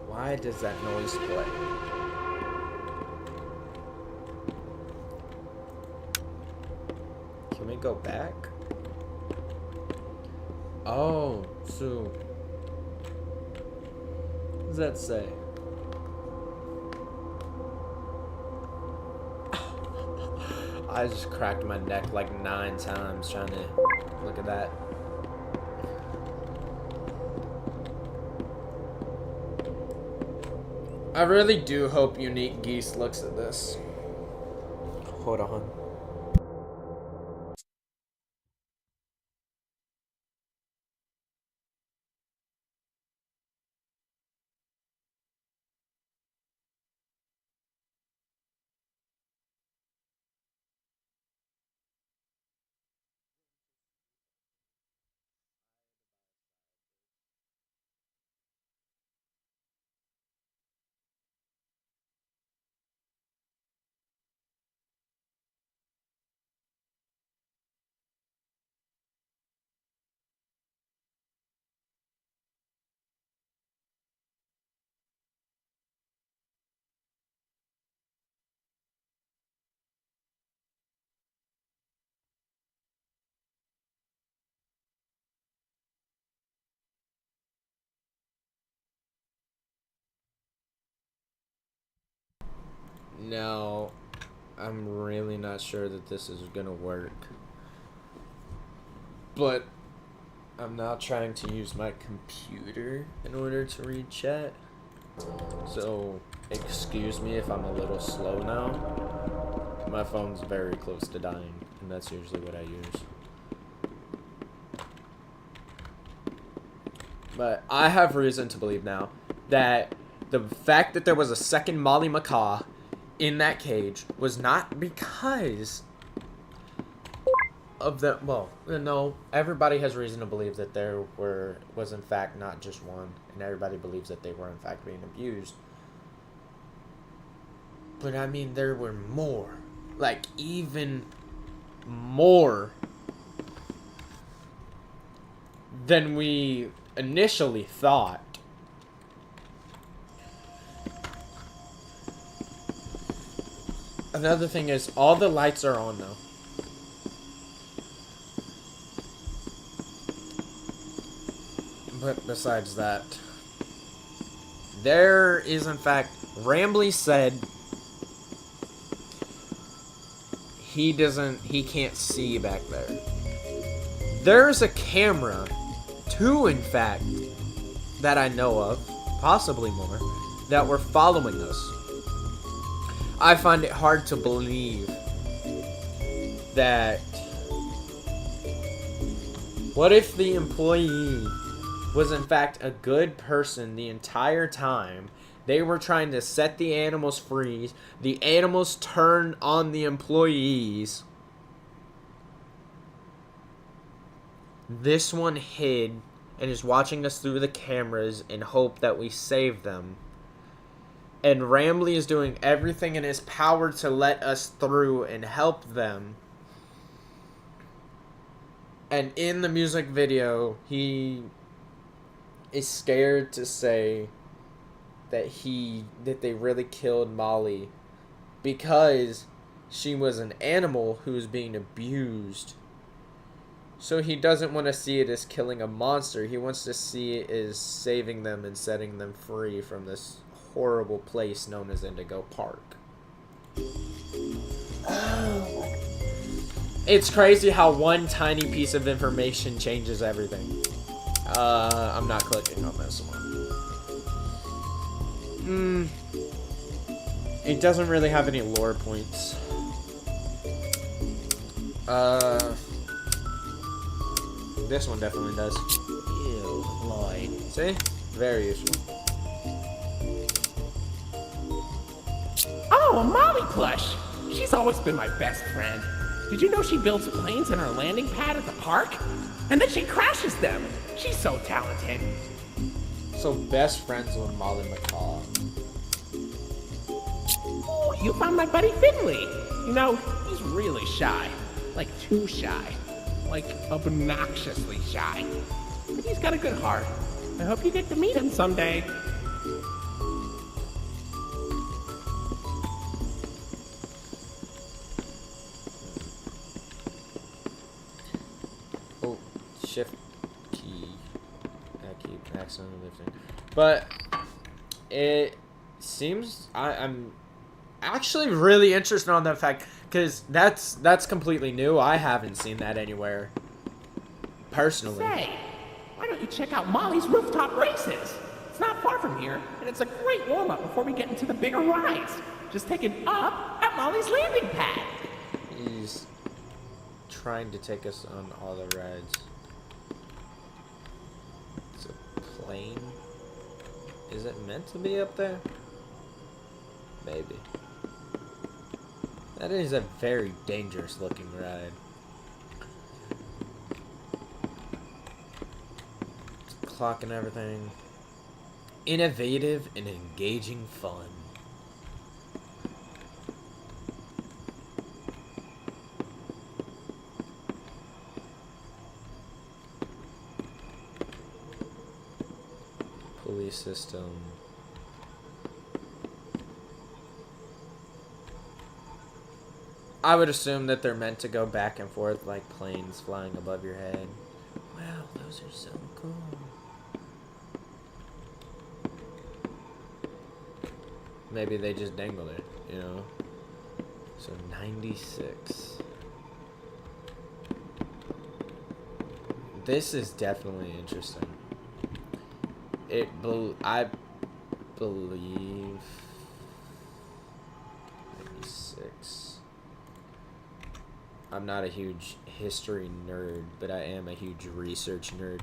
Why does that noise play? Can we go back? Oh, so what does that say? I just cracked my neck like 9 times trying to look at that. I really do hope Unique Geese looks at this. Hold on. No, I'm really not sure that this is gonna work. But I'm now trying to use my computer in order to read chat. So, excuse me if I'm a little slow now. My phone's very close to dying, and that's usually what I use. But I have reason to believe now that the fact that there was a second Molly Macaw in that cage was not because of the, well, no, everybody has reason to believe that there was in fact not just one, and everybody believes that they were in fact being abused. But I mean, there were more, like even more than we initially thought. Another thing is, all the lights are on though. But besides that, there is in fact, Rambley said he can't see back there. There's a camera, two in fact, that I know of, possibly more, that were following us. I find it hard to believe that, what if the employee was in fact a good person the entire time? They were trying to set the animals free. The animals turned on the employees. This one hid and is watching us through the cameras in hope that we save them. And Rambley is doing everything in his power to let us through and help them. And in the music video, he is scared to say that they really killed Molly because she was an animal who was being abused. So he doesn't want to see it as killing a monster. He wants to see it as saving them and setting them free from this horrible place known as Indigo Park. It's crazy how one tiny piece of information changes everything. I'm not clicking on this one. It doesn't really have any lore points. This one definitely does. Ew, Lloyd. See? Very useful. Oh, a Molly plush! She's always been my best friend. Did you know she builds planes in her landing pad at the park? And then she crashes them. She's so talented. So best friends with Molly Macaw. Oh, you found my buddy Finley. You know, he's really shy. Like too shy. Like obnoxiously shy. But he's got a good heart. I hope you get to meet him someday. Oh, shift key. I keep accidentally lifting. But it seems I'm actually really interested on that fact, because that's completely new. I haven't seen that anywhere personally. Say, why don't you check out Molly's rooftop races? It's not far from here, and it's a great warm-up before we get into the bigger rides. Just take it up at Molly's landing pad. He's trying to take us on all the rides. It's a plane. Is it meant to be up there? Maybe. That is a very dangerous looking ride. Clock and everything. Innovative and engaging fun. Police system. I would assume that they're meant to go back and forth like planes flying above your head. Wow, those are so cool. Maybe they just dangled it, you know? So 96. This is definitely interesting. I believe 96. I'm not a huge history nerd, but I am a huge research nerd.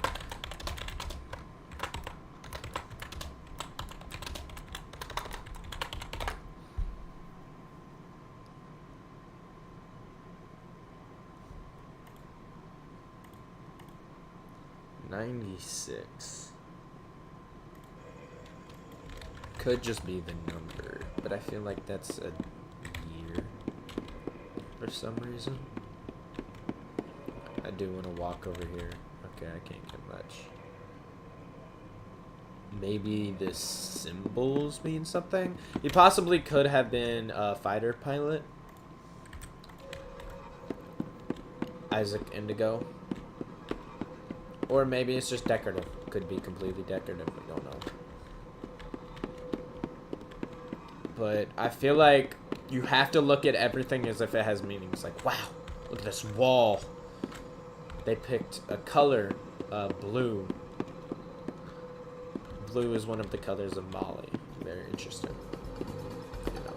'96 could just be the number, but I feel like that's a year for some reason. I do want to walk over here. Okay, I can't get much. Maybe the symbols mean something? He possibly could have been a fighter pilot. Isaac Indigo. Or maybe it's just decorative. Could be completely decorative. We don't know. But I feel like you have to look at everything as if it has meaning. It's like, wow, look at this wall. They picked a color, blue. Blue is one of the colors of Molly. Very interesting. You know.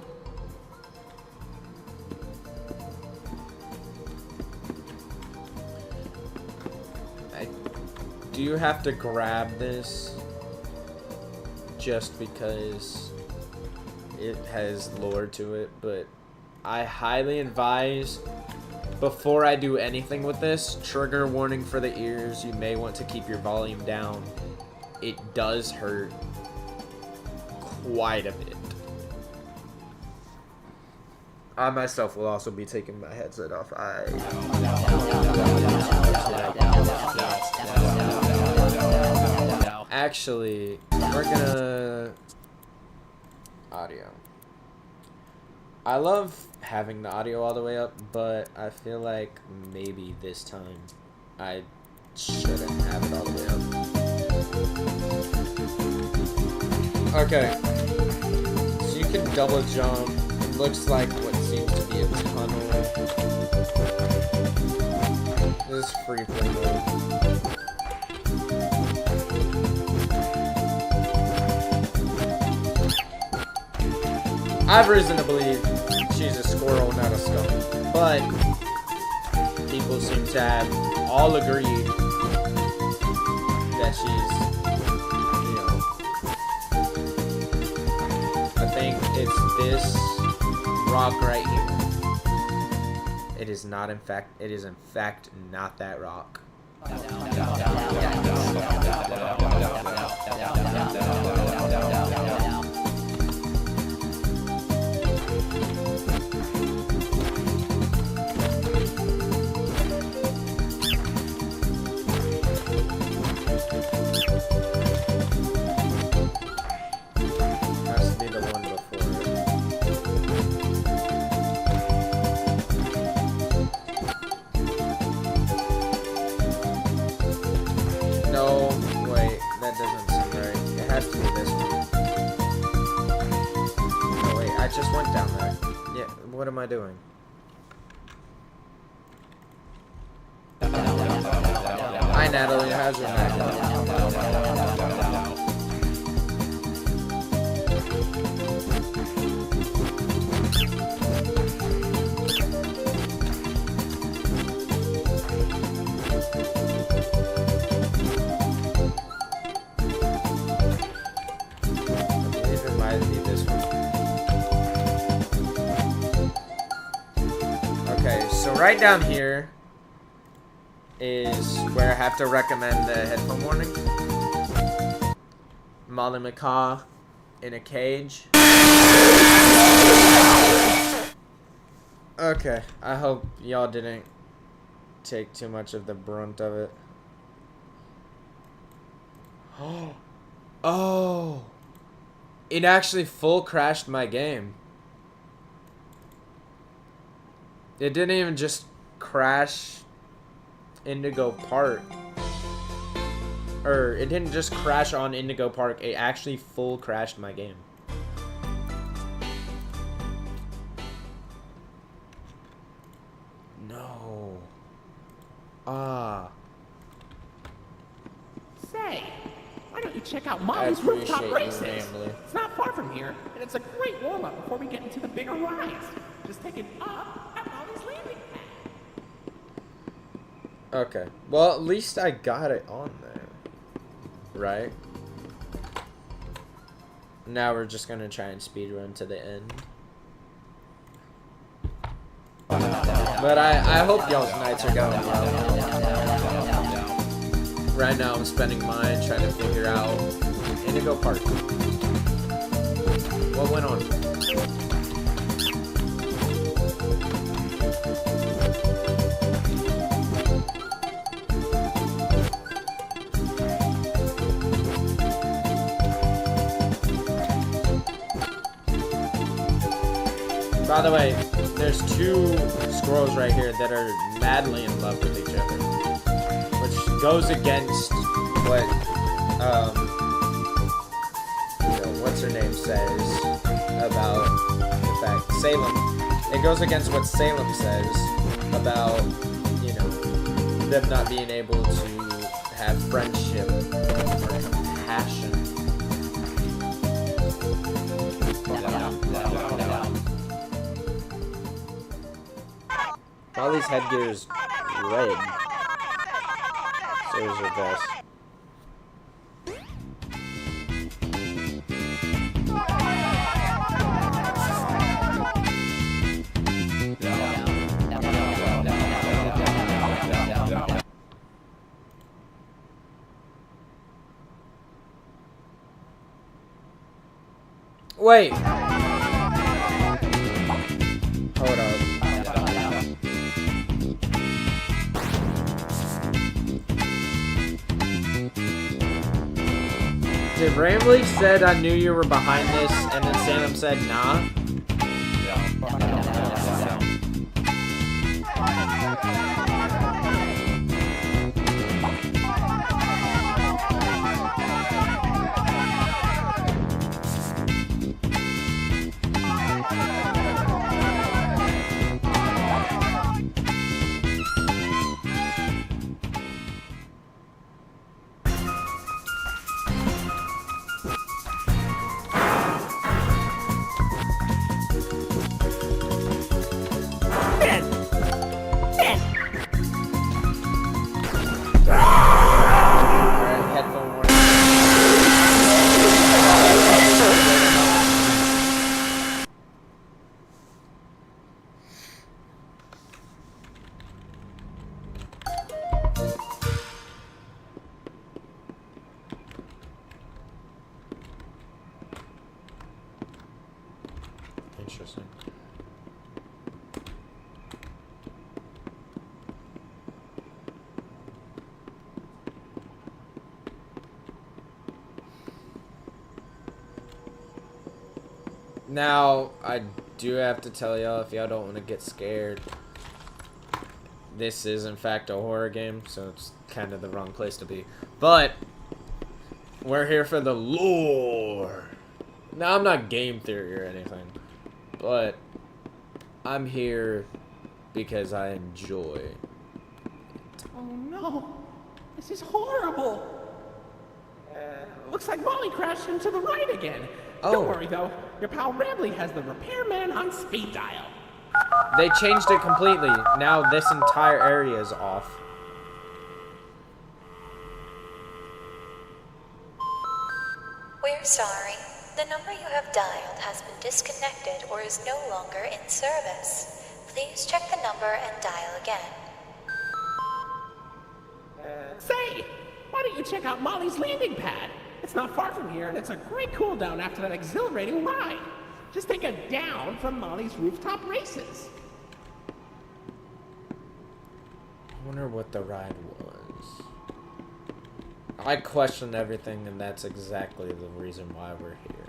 Do you have to grab this just because it has lore to it? But I highly advise, before I do anything with this, trigger warning for the ears. You may want to keep your volume down. It does hurt quite a bit. I myself will also be taking my headset off. Actually, we're gonna audio. I love having the audio all the way up, but I feel like maybe this time I shouldn't have it all the way up. Okay, so you can double jump. It looks like what seems to be a tunnel. This is free play mode. I have reason to believe she's a squirrel, not a skunk. But people seem to have all agreed that she's, you know, I think it's this rock right here. It is not, in fact, it is in fact not that rock. Just went down there. Yeah, what am I doing? Hi Natalie, how's your night? right down here is where I have to recommend the headphone warning. Molly McCaw in a cage. Okay, I hope y'all didn't take too much of the brunt of it. Oh, it actually full crashed my game. It didn't even just crash Indigo Park. Or, it didn't just crash on Indigo Park, it actually full crashed my game. No. Ah. Say, why don't you check out Molly's rooftop appreciate you, races? Rambler. It's not far from here, and it's a great warm-up before we get into the bigger rides. Just take it up at Molly's landing pad. Okay. Well, at least I got it on there. Right? Now we're just gonna try and speedrun to the end. But I hope y'all's nights are going well. Right now I'm spending mine trying to figure out Indigo Park. What went on? By the way, there's two squirrels right here that are madly in love with each other, which goes against what, what's her name says about the fact Salem. It goes against what Salem says about, them not being able to have friendship or compassion. Molly's headgear is red. So is her vest. Wait. Hold up. Did Rambley said I knew you were behind this, and then Salem said nah? Interesting. Now, I do have to tell y'all, if y'all don't want to get scared, this is in fact a horror game, so it's kind of the wrong place to be. But we're here for the lore. Now, I'm not game theory or anything, but I'm here because I enjoy it. Oh no, this is horrible. Looks like Molly crashed into the right again. Oh. Don't worry though, your pal Rambley has the repairman on speed dial. They changed it completely. Now this entire area is off. We're sorry. The number you have dialed has been disconnected or is no longer in service. Please check the number and dial again. Say, why don't you check out Molly's landing pad? It's not far from here, and it's a great cool down after that exhilarating ride. Just take a down from Molly's rooftop races. I wonder what the ride was. I questioned everything, and that's exactly the reason why we're here.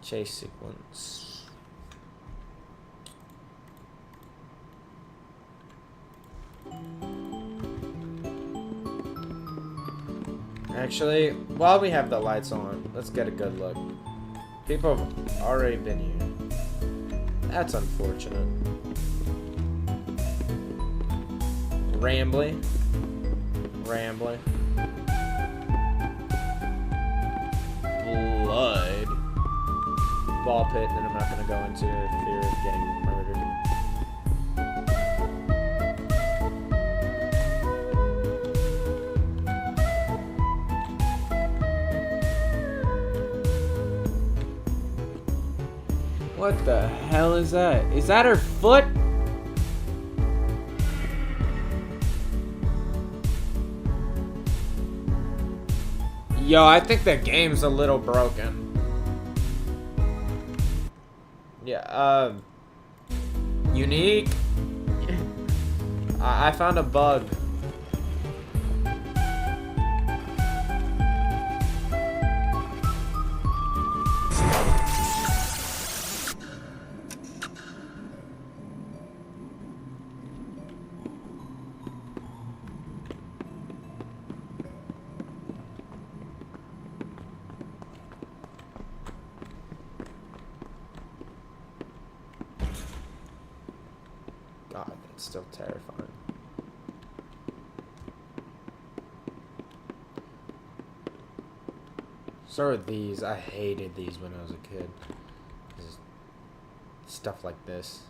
Chase sequence. Actually, while we have the lights on, let's get a good look. People have already been here. That's unfortunate. Rambly. Blood. Ball pit that I'm not going to go into for fear of getting murdered. What the hell is that? Is that her foot? Yo, I think the game's a little broken. Yeah, unique. I found a bug. God, it's still terrifying. So are these. I hated these when I was a kid. Just stuff like this.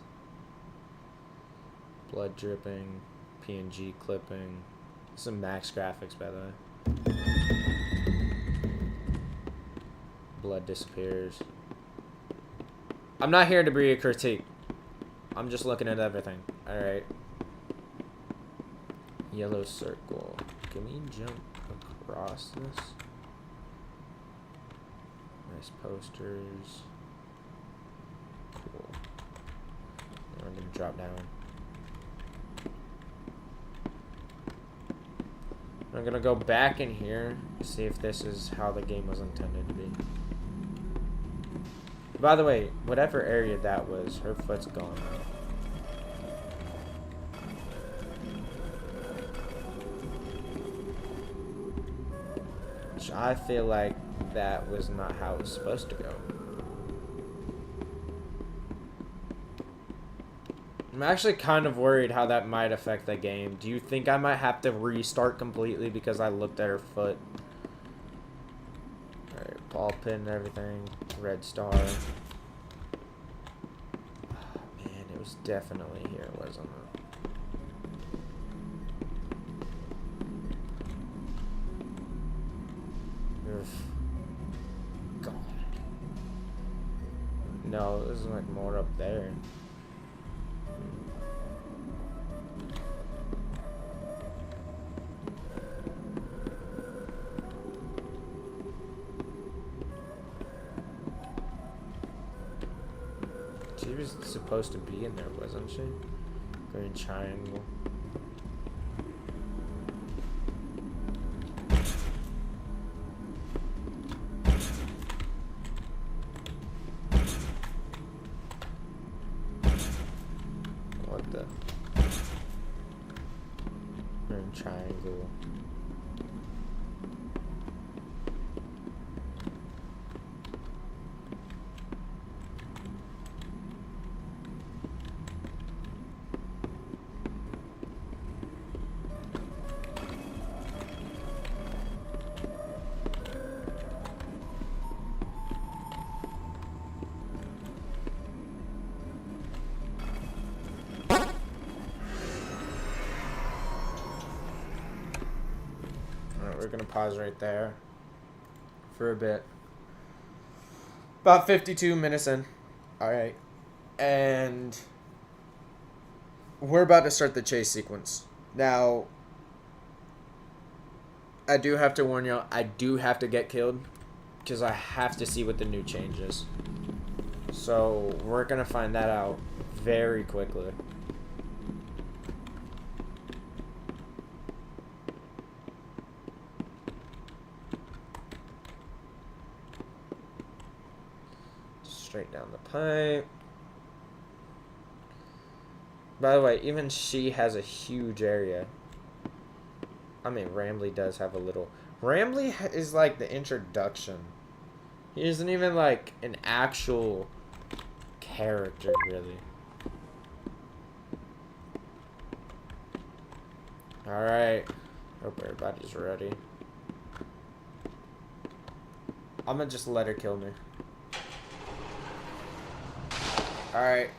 Blood dripping, PNG clipping. Some max graphics, by the way. Blood disappears. I'm not here to be a critique. I'm just looking at everything. Alright. Yellow circle. Can we jump across this? Nice posters. Cool. And we're gonna drop down. I'm gonna go back in here to see if this is how the game was intended to be. By the way, whatever area that was, her foot's gone now. Which I feel like that was not how it was supposed to go. I'm actually kind of worried how that might affect the game. Do you think I might have to restart completely because I looked at her foot? Alright, ball pin and everything. Red star. Oh, man, it was definitely here, wasn't it? Oof. God. No, this is like more up there. She was supposed to be in there, wasn't she? Green triangle. What the? Green triangle. We're gonna pause right there for a bit. About 52 minutes in. Alright. And we're about to start the chase sequence. Now, I do have to warn y'all, I do have to get killed. Because I have to see what the new change is. So, we're going to find that out very quickly. Straight down the pipe. By the way, even she has a huge area. I mean, Rambley does have a little. Rambley is like the introduction. He isn't even like an actual character, really. Alright. Hope everybody's ready. I'm gonna just let her kill me. Alright.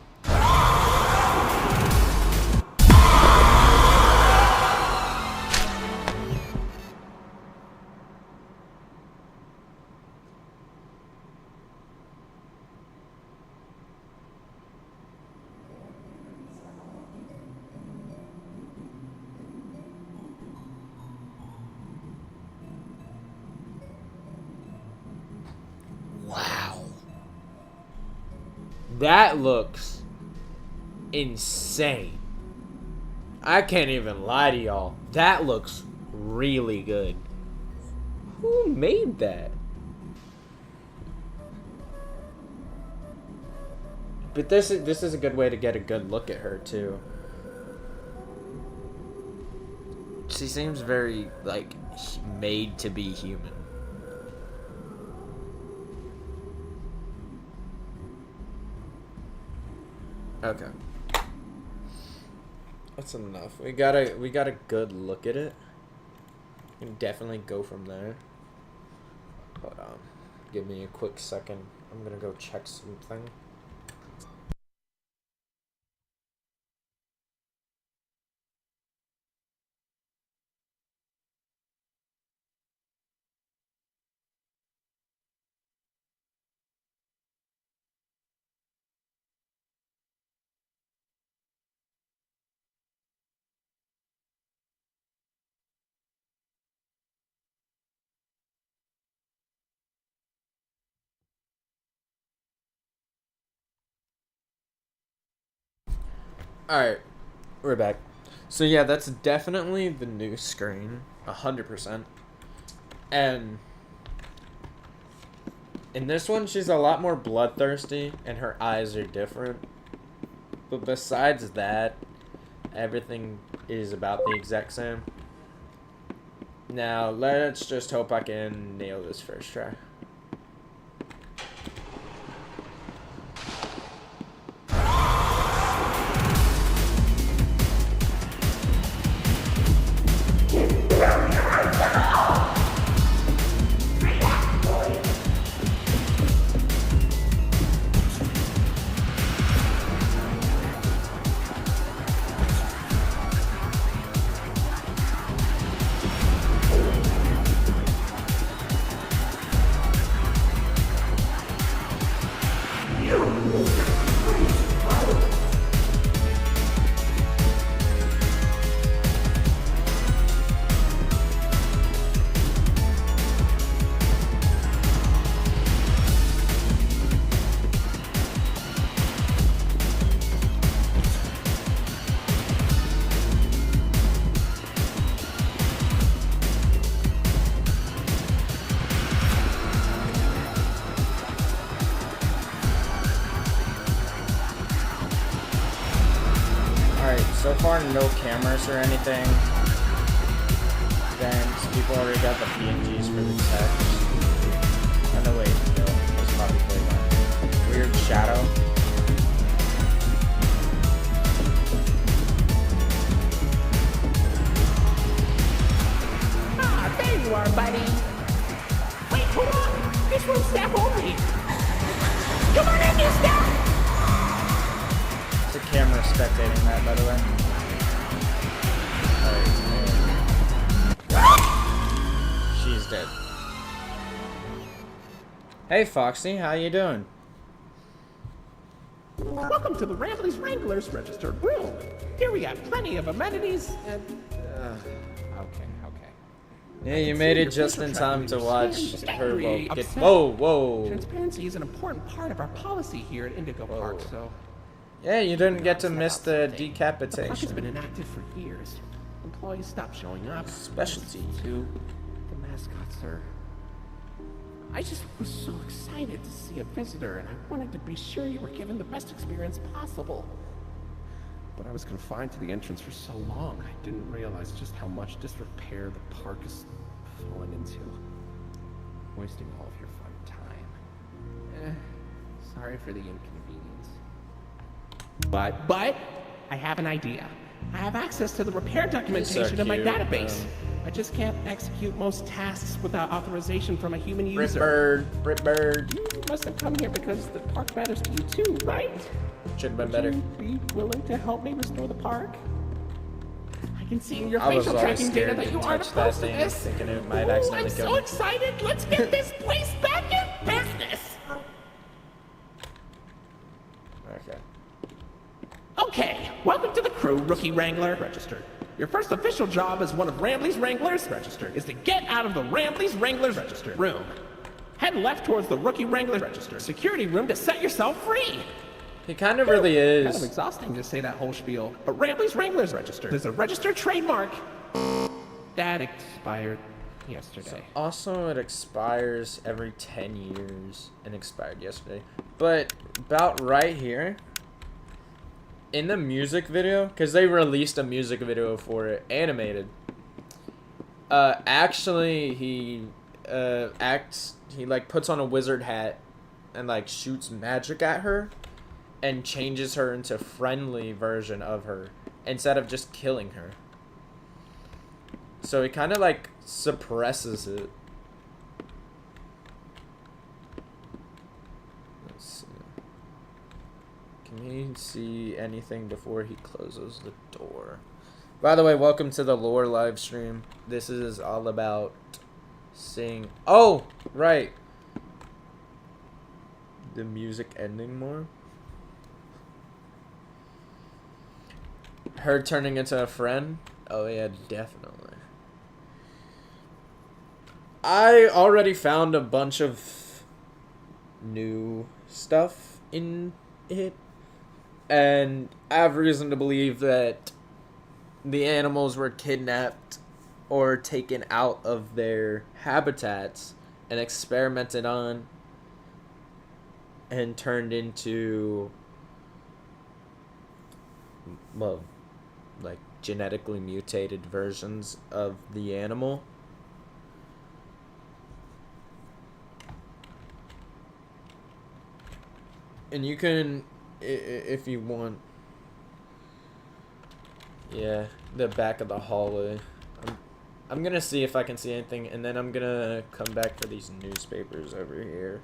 Wow. That looks insane. I can't even lie to y'all. That looks really good. Who made that? But this is a good way to get a good look at her too. She seems very like made to be human. Okay. That's enough. We got a good look at it. We can definitely go from there. Hold on. Give me a quick second. I'm gonna go check something. Alright, we're back. So yeah, that's definitely the new screen, 100%. And in this one, she's a lot more bloodthirsty, and her eyes are different. But besides that, everything is about the exact same. Now, let's just hope I can nail this first try. So far, no cameras or anything. Then people already got the PNGs for the text. Oh no, wait, no, it's probably played on. Weird shadow. Ah, there you are, buddy. Wait, hold on. This won't snap over here. Come on in, you snap! It's a camera spectating that, by the way. Alright, she's dead. Hey, Foxy, how you doing? Welcome to the Ramblers Wranglers registered room. Here we have plenty of amenities and... okay. Yeah, you made it just in time to watch her get. Whoa. Transparency is an important part of our policy here at Indigo Park, so... Yeah, you didn't get to miss the The park has decapitation. been inactive for years. Employees stopped showing up. Specialty. Too. The mascots are... I just was so excited to see a visitor, and I wanted to be sure you were given the best experience possible. But I was confined to the entrance for so long, I didn't realize just how much disrepair the park has fallen into. Wasting all of your fun time. Sorry for the inconvenience. But, I have an idea. I have access to the repair documentation in my cute, database. I just can't execute most tasks without authorization from a human user. Britbird. You must have come here because the park matters to you too, right? Should have been better. Would you be willing to help me restore the park? I can see in your I was facial always tracking data scared that to you aren't touch that opposed to thing, this. thinking it might Ooh, accidentally I'm kill so me. excited! Let's get this place back in business! Okay. Okay, welcome to the crew, Rookie Wrangler. Registered. Your first official job as one of Rambley's Wranglers, registered, is to get out of the Rambley's Wranglers registered room. Head left towards the Rookie Wrangler registered security room to set yourself free. He kind of really Kind of is. exhausting to say that whole spiel, but Rambley's Wranglers registered is a registered trademark that expired yesterday. Also, it expires every 10 years and expired yesterday. But about right here, in the music video, because they released a music video for it, animated. Actually, he like puts on a wizard hat and like shoots magic at her and changes her into a friendly version of her instead of just killing her. So he kind of like suppresses it. Let's see. Can he see anything before he closes the door? By the way, welcome to the lore live stream. This is all about seeing... Oh, right. The music ending more. Her turning into a friend. Oh yeah, definitely. I already found a bunch of new stuff in it. And I have reason to believe that the animals were kidnapped or taken out of their habitats and experimented on and turned into, well, like genetically mutated versions of the animal. And you can, if you want, yeah, the back of the hallway. I'm gonna see if I can see anything, and then I'm gonna come back for these newspapers over here.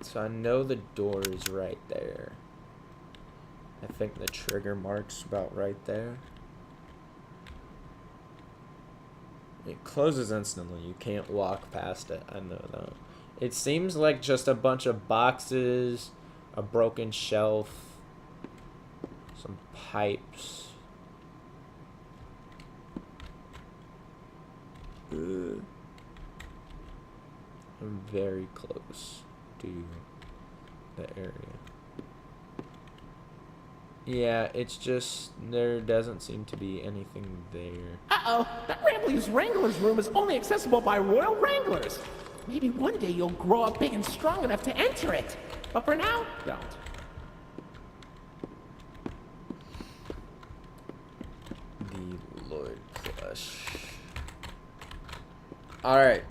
So I know the door is right there. I think the trigger mark's about right there. It closes instantly. You can't walk past it. I know that. It seems like just a bunch of boxes, a broken shelf, some pipes. I'm very close to the area. Yeah, it's just there doesn't seem to be anything there. Uh-oh, that Rambley's Wranglers room is only accessible by Royal Wranglers. Maybe one day you'll grow up big and strong enough to enter it. But for now, don't. The Lord Plush. Alright.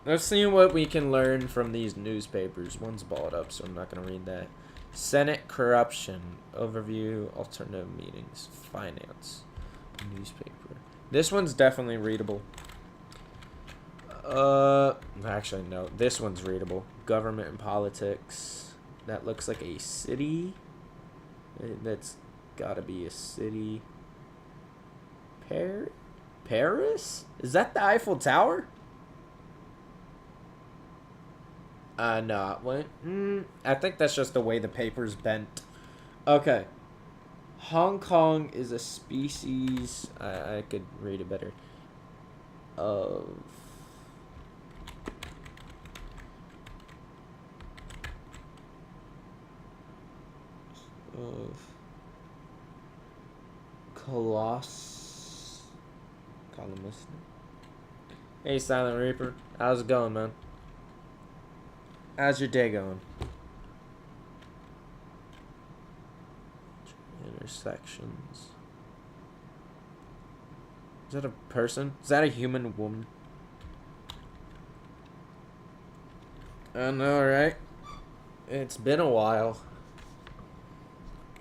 Let's see what we can learn from these newspapers. One's balled up, so I'm not going to read that. Senate corruption. Overview. Alternative meetings. Finance. Newspaper. This one's definitely readable. Actually, no. This one's readable. Government and politics. That looks like a city. That's gotta be a city. Paris? Is that the Eiffel Tower? No. What? I think that's just the way the paper's bent. Okay. Hong Kong is a species. I could read it better. Of Colossus. Hey, Silent Reaper. How's it going, man? How's your day going? Intersections. Is that a person? Is that a human woman? I know, right? It's been a while.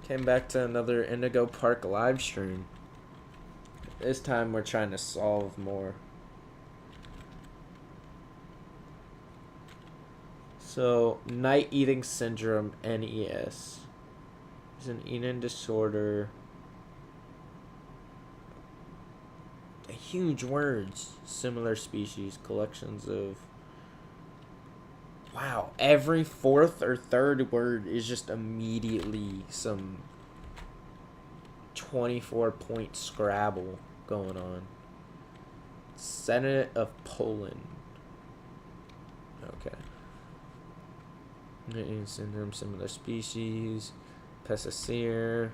Came back to another Indigo Park live stream. This time we're trying to solve more. So, night eating syndrome, NES. It's an eating disorder. Huge words. Similar species. Collections of... Wow. Every fourth or third word is just immediately some 24-point Scrabble going on. Senate of Poland. Okay. Eating syndrome, similar species. Pesticere.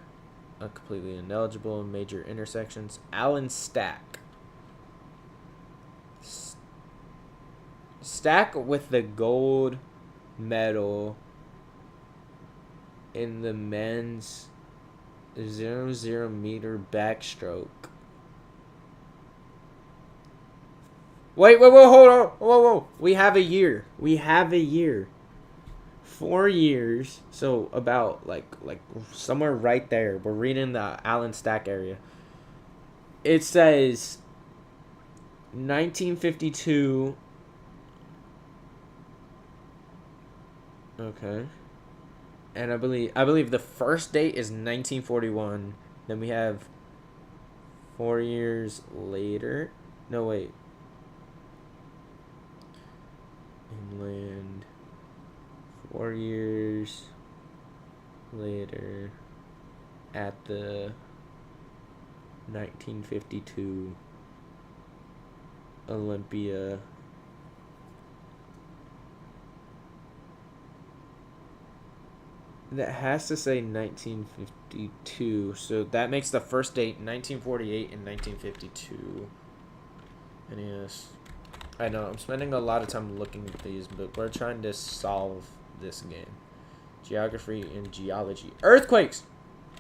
Completely ineligible in major intersections. Alan Stack. Stack with the gold medal in the men's 0.0 meter backstroke. Wait, hold on. Whoa. We have a year. 4 years. So about like somewhere right there. We're reading the Allen Stack area. It says 1952. Okay. And I believe the first date is 1941. Then we have 4 years later. No, wait. Inland. 4 years later at the 1952 Olympia. That has to say 1952, so that makes the first date 1948 and 1952. NES. I know, I'm spending a lot of time looking at these, but we're trying to solve this game. Geography and geology. Earthquakes!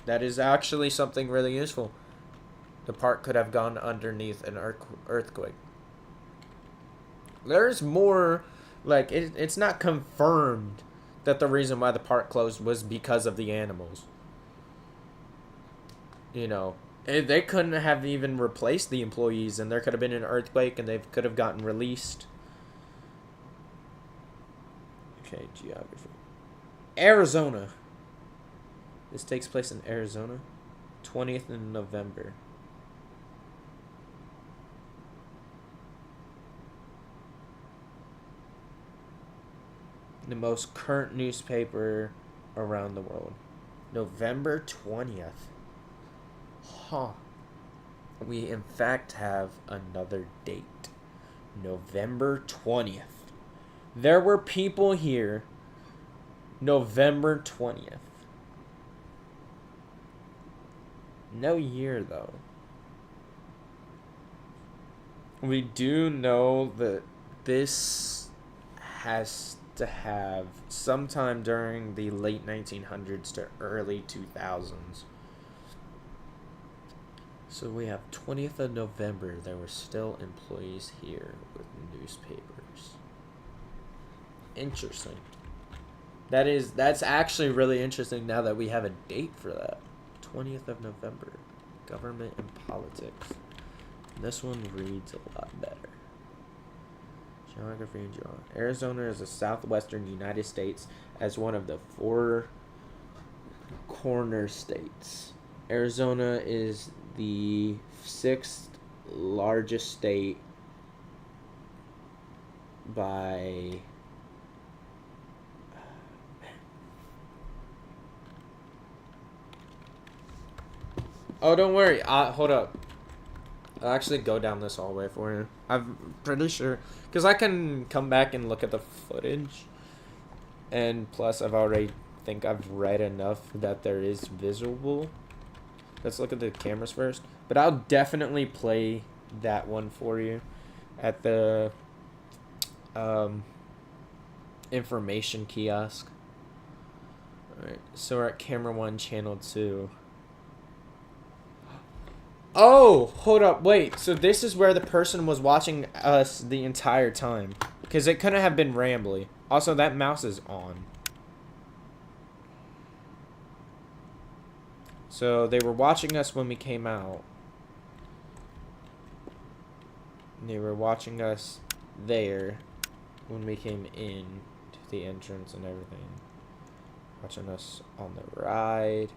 That is actually something really useful. The park could have gone underneath an earthquake. There's more, like, it's not confirmed that the reason why the park closed was because of the animals. You know, they couldn't have even replaced the employees, and there could have been an earthquake, and they could have gotten released. Okay, geography. Arizona. This takes place in Arizona. 20th of November. The most current newspaper around the world. November 20th. Huh. We in fact have another date. November 20th. There were people here November 20th. No year though. We do know that this has to have sometime during the late 1900s to early 2000s. So we have 20th of November. There were still employees here with newspapers. Interesting. That's actually really interesting now that we have a date for that. 20th of November. Government and politics. This one reads a lot better. Geography and geology. Arizona is a southwestern United States as one of the 4 corner states. Arizona is the 6th largest state by Oh, don't worry. Hold up. I'll actually go down this hallway for you. I'm pretty sure. Because I can come back and look at the footage. And plus, I've read enough that there is visible. Let's look at the cameras first. But I'll definitely play that one for you at the information kiosk. Alright, so we're at camera 1, channel 2. Oh, hold up, wait. So this is where the person was watching us the entire time. Because it couldn't have been rambly. Also, that mouse is on. So they were watching us when we came out. And they were watching us there when we came in to the entrance and everything. Watching us on the ride.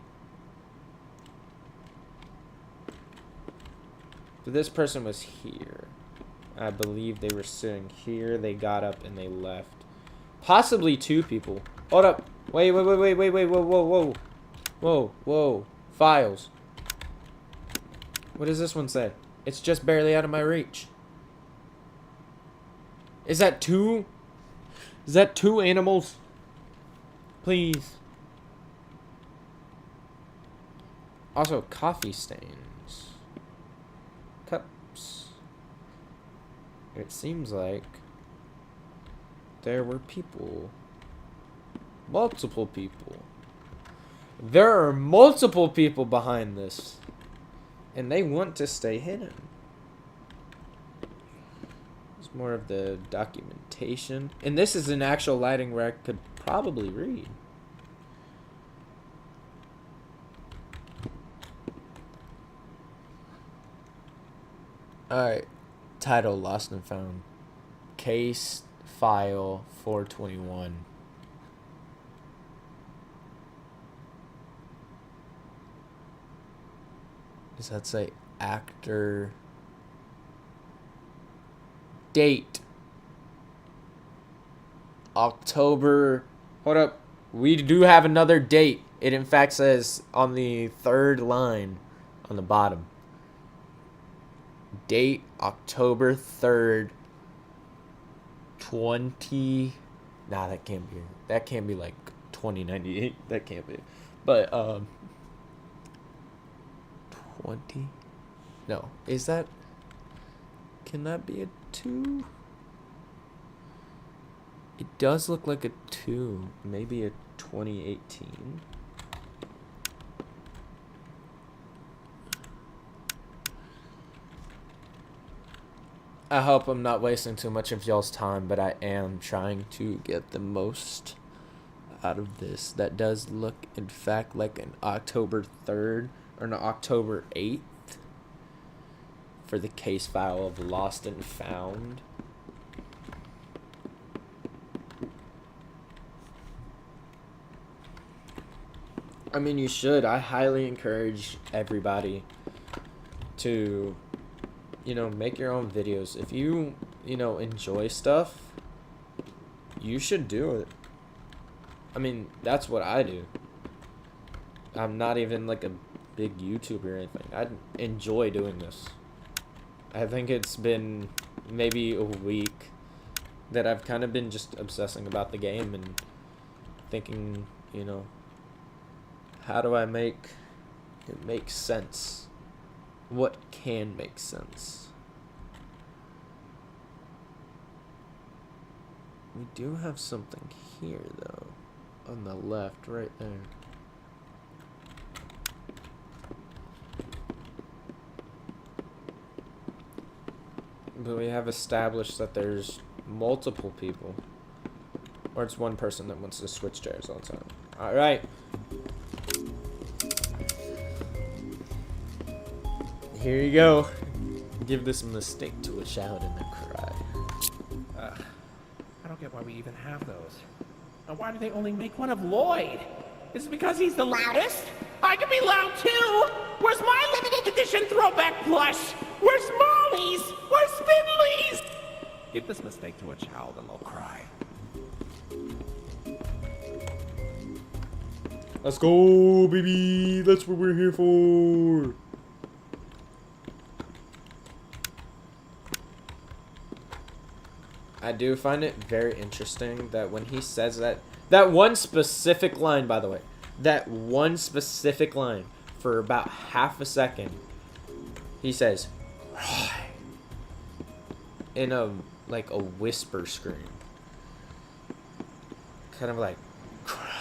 So this person was here. I believe they were sitting here. They got up and they left. Possibly 2 people. Hold up. Wait. Whoa. Files. What does this one say? It's just barely out of my reach. Is that 2? Is that 2 animals? Please. Also, coffee stains. Cups. It seems like there were people. Multiple people. There are multiple people behind this. And they want to stay hidden. It's more of the documentation. And this is an actual lighting where I could probably read. Alright. Title Lost and Found. Case File 421. Does that say actor? Date. October. Hold up. We do have another date. It in fact says on the 3rd line on the bottom. Date October 3rd, 20. Nah, that can't be. That can't be like 2098. That can't be. But 20. No, is that? Can that be a 2? It does look like a 2. Maybe a 2018. I hope I'm not wasting too much of y'all's time, but I am trying to get the most out of this. That does look, in fact, like an October 3rd or an October 8th for the case file of Lost and Found. I mean, you should. I highly encourage everybody to, make your own videos. If you, enjoy stuff, you should do it. I mean, that's what I do. I'm not even like a big YouTuber or anything. I enjoy doing this. I think it's been maybe a week that I've kind of been just obsessing about the game and thinking, how do I make it make sense? What can make sense? We do have something here, though. On the left, right there. But we have established that there's multiple people. Or it's one person that wants to switch chairs all the time. Alright. Here you go. Give this mistake to a shout and a cry. I don't get why we even have those. And why do they only make one of Lloyd? Is it because he's the loudest? I can be loud too! Where's my limited edition throwback plush? Where's Molly's? Where's Spindley's? Give this mistake to a child and they'll cry. Let's go, baby. That's what we're here for. I do find it very interesting that when he says that one specific line, by the way, that one specific line for about half a second, he says, in a whisper scream. Kind of like, cry.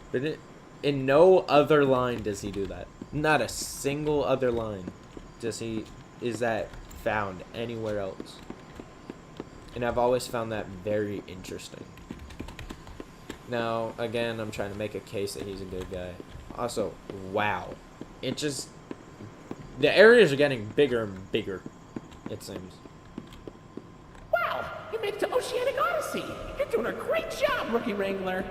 But in no other line does he do that. Not a single other line is that found anywhere else. And I've always found that very interesting. Now, again, I'm trying to make a case that he's a good guy. Also, wow. The areas are getting bigger and bigger, it seems. Wow, you made it to Oceanic Odyssey. You're doing a great job, Rookie Wrangler.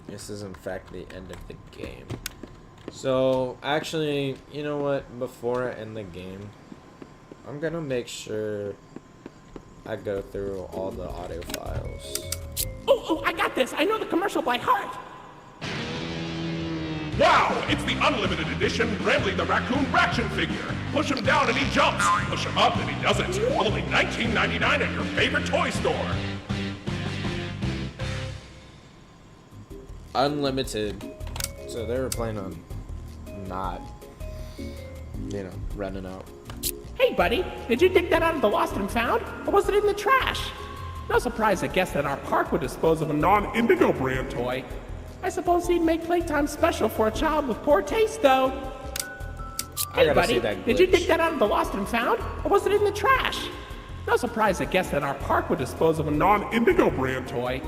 This is, in fact, the end of the game. So, actually, you know what? Before I end the game, I'm going to make sure I go through all the audio files. Oh, I got this. I know the commercial by heart. Wow, it's the unlimited edition Bramley the Raccoon Raction figure. Push him down and he jumps. Push him up and he doesn't. Only $19.99 at your favorite toy store. Unlimited. So they were planning on not, running out. Hey, buddy, did you dig that out of the lost and found, or was it in the trash? No surprise, I guess, that our park would dispose of a non-Indigo brand toy. I suppose he'd make playtime special for a child with poor taste, though. Hey, buddy, did you dig that out of the lost and found, or was it in the trash? No surprise, I guess, that our park would dispose of a non-Indigo brand toy.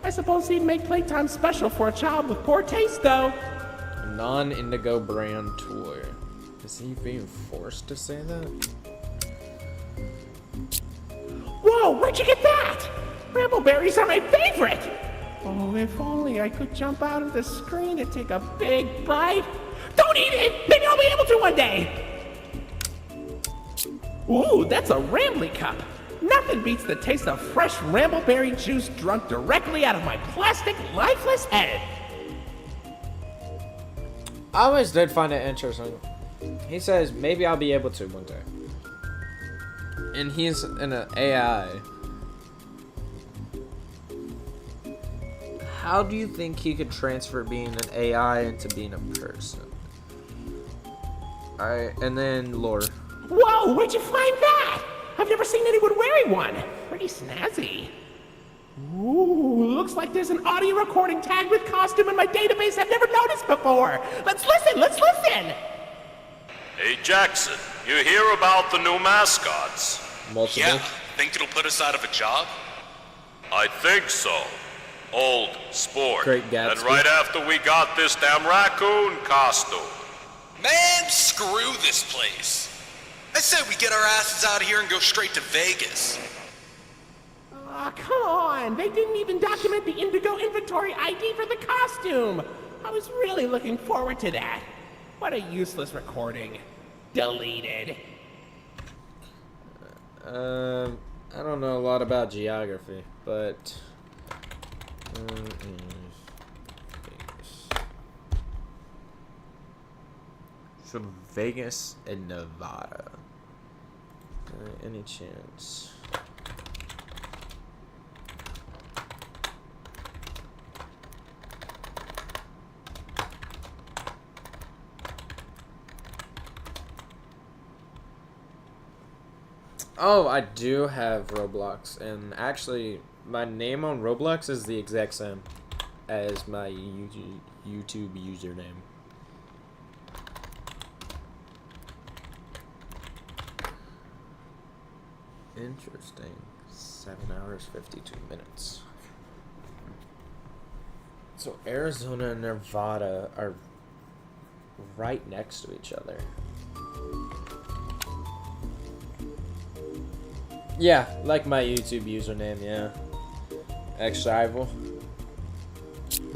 I suppose he'd make playtime special for a child with poor taste, though. A non-Indigo brand toy. Is he being forced to say that? Whoa, where'd you get that? Brambleberries are my favorite! Oh, if only I could jump out of the screen and take a big bite. Don't eat it! Maybe I'll be able to one day! Ooh, that's a Rambly cup. Nothing beats the taste of fresh Rambleberry juice drunk directly out of my plastic, lifeless head. I always did find it interesting. He says, maybe I'll be able to one day. And he's in an AI. How do you think he could transfer being an AI into being a person? Alright, and then lore. Whoa, where'd you find that? I've never seen anyone wearing one. Pretty snazzy. Ooh, looks like there's an audio recording tagged with costume in my database I've never noticed before. Let's listen! Hey, Jackson, you hear about the new mascots? Multiple? Yeah, think it'll put us out of a job? I think so. Old sport. Great Gatsby. And right after we got this damn raccoon costume. Man, screw this place. I said we get our asses out of here and go straight to Vegas. Aw, come on. They didn't even document the Indigo inventory ID for the costume. I was really looking forward to that. What a useless recording. Deleted. I don't know a lot about geography, but... So Vegas and Nevada. Any chance? Oh, I do have Roblox, and actually, my name on Roblox is the exact same as my YouTube username. Interesting. 7 hours, 52 minutes. So Arizona and Nevada are right next to each other. Yeah, like my YouTube username, yeah. X-Rival.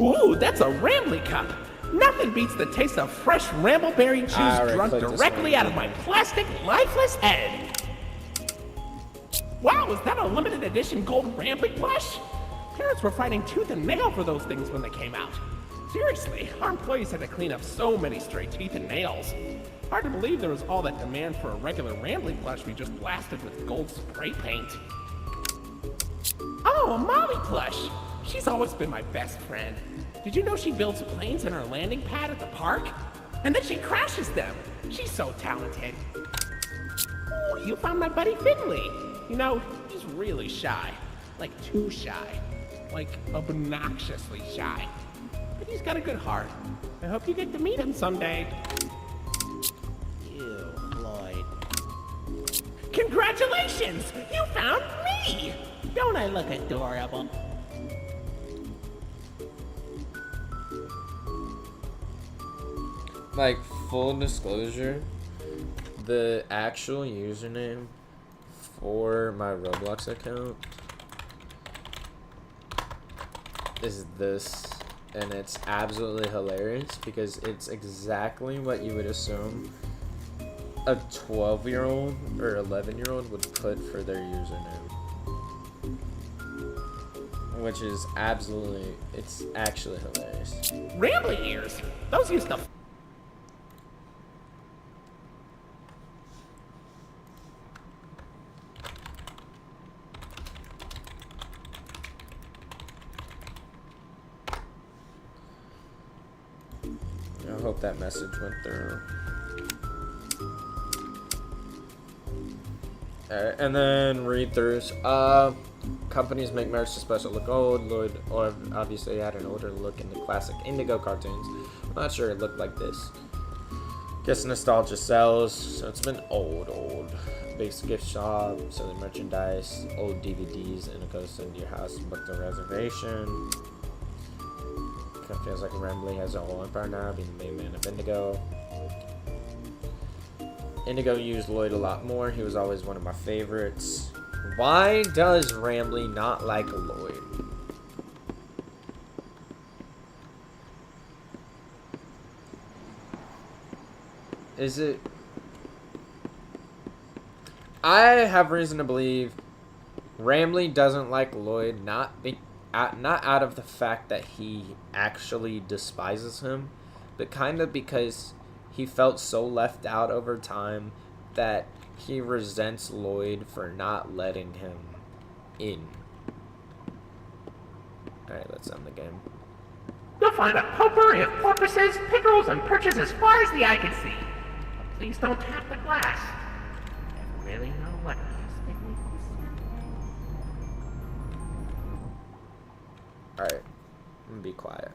Ooh, that's a Rambly cup. Nothing beats the taste of fresh Rambleberry juice drunk directly out of my plastic, lifeless head. Wow, Whoa, is that a limited edition gold Rambling plush? Parents were fighting tooth and nail for those things when they came out. Seriously, our employees had to clean up so many stray teeth and nails. Hard to believe there was all that demand for a regular Rambling plush we just blasted with gold spray paint. Oh, a Molly plush! She's always been my best friend. Did you know she builds planes in her landing pad at the park? And then she crashes them. She's so talented. Oh, you found my buddy Finley. You know, he's really shy. Like too shy. Like obnoxiously shy. But he's got a good heart. I hope you get to meet him someday. Ew, Lloyd. Congratulations! You found me! Don't I look adorable? Like, full disclosure, the actual username for my Roblox account is this, and it's absolutely hilarious because it's exactly what you would assume a 12-year-old or 11-year-old would put for their username, which is absolutely, it's actually hilarious. Rambling ears! Those used to I hope that message went through. Alright, and then read-throughs. Companies make merch to special look old. Lloyd obviously had an older look in the classic Indigo cartoons. I'm not sure it looked like this. Guess nostalgia sells, so it's been old. Base gift shop, selling merchandise, old DVDs, and it goes into your house and book the reservation. Kind of feels like Rambly has a whole empire now, being the main man of Indigo. Indigo used Lloyd a lot more. He was always one of my favorites. Why does Rambly not like Lloyd? Is it... I have reason to believe Rambly doesn't like Lloyd, not out of the fact that he actually despises him, but kind of because he felt so left out over time that he resents Lloyd for not letting him in. Alright, let's end the game. You'll find a potpourri of porpoises, pickerels, and perches as far as the eye can see. But please don't tap the glass. I really know what it is. Alright, I'm gonna be quiet.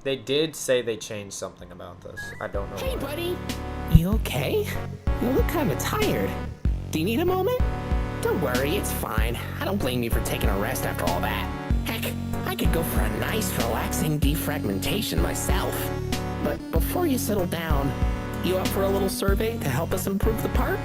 They did say they changed something about this. I don't know. Hey, why. buddy. You okay? You look kind of tired. Do you need a moment? Don't worry, it's fine. I don't blame you for taking a rest after all that. Heck, I could go for a nice, relaxing defragmentation myself. But before you settle down, you up for a little survey to help us improve the park?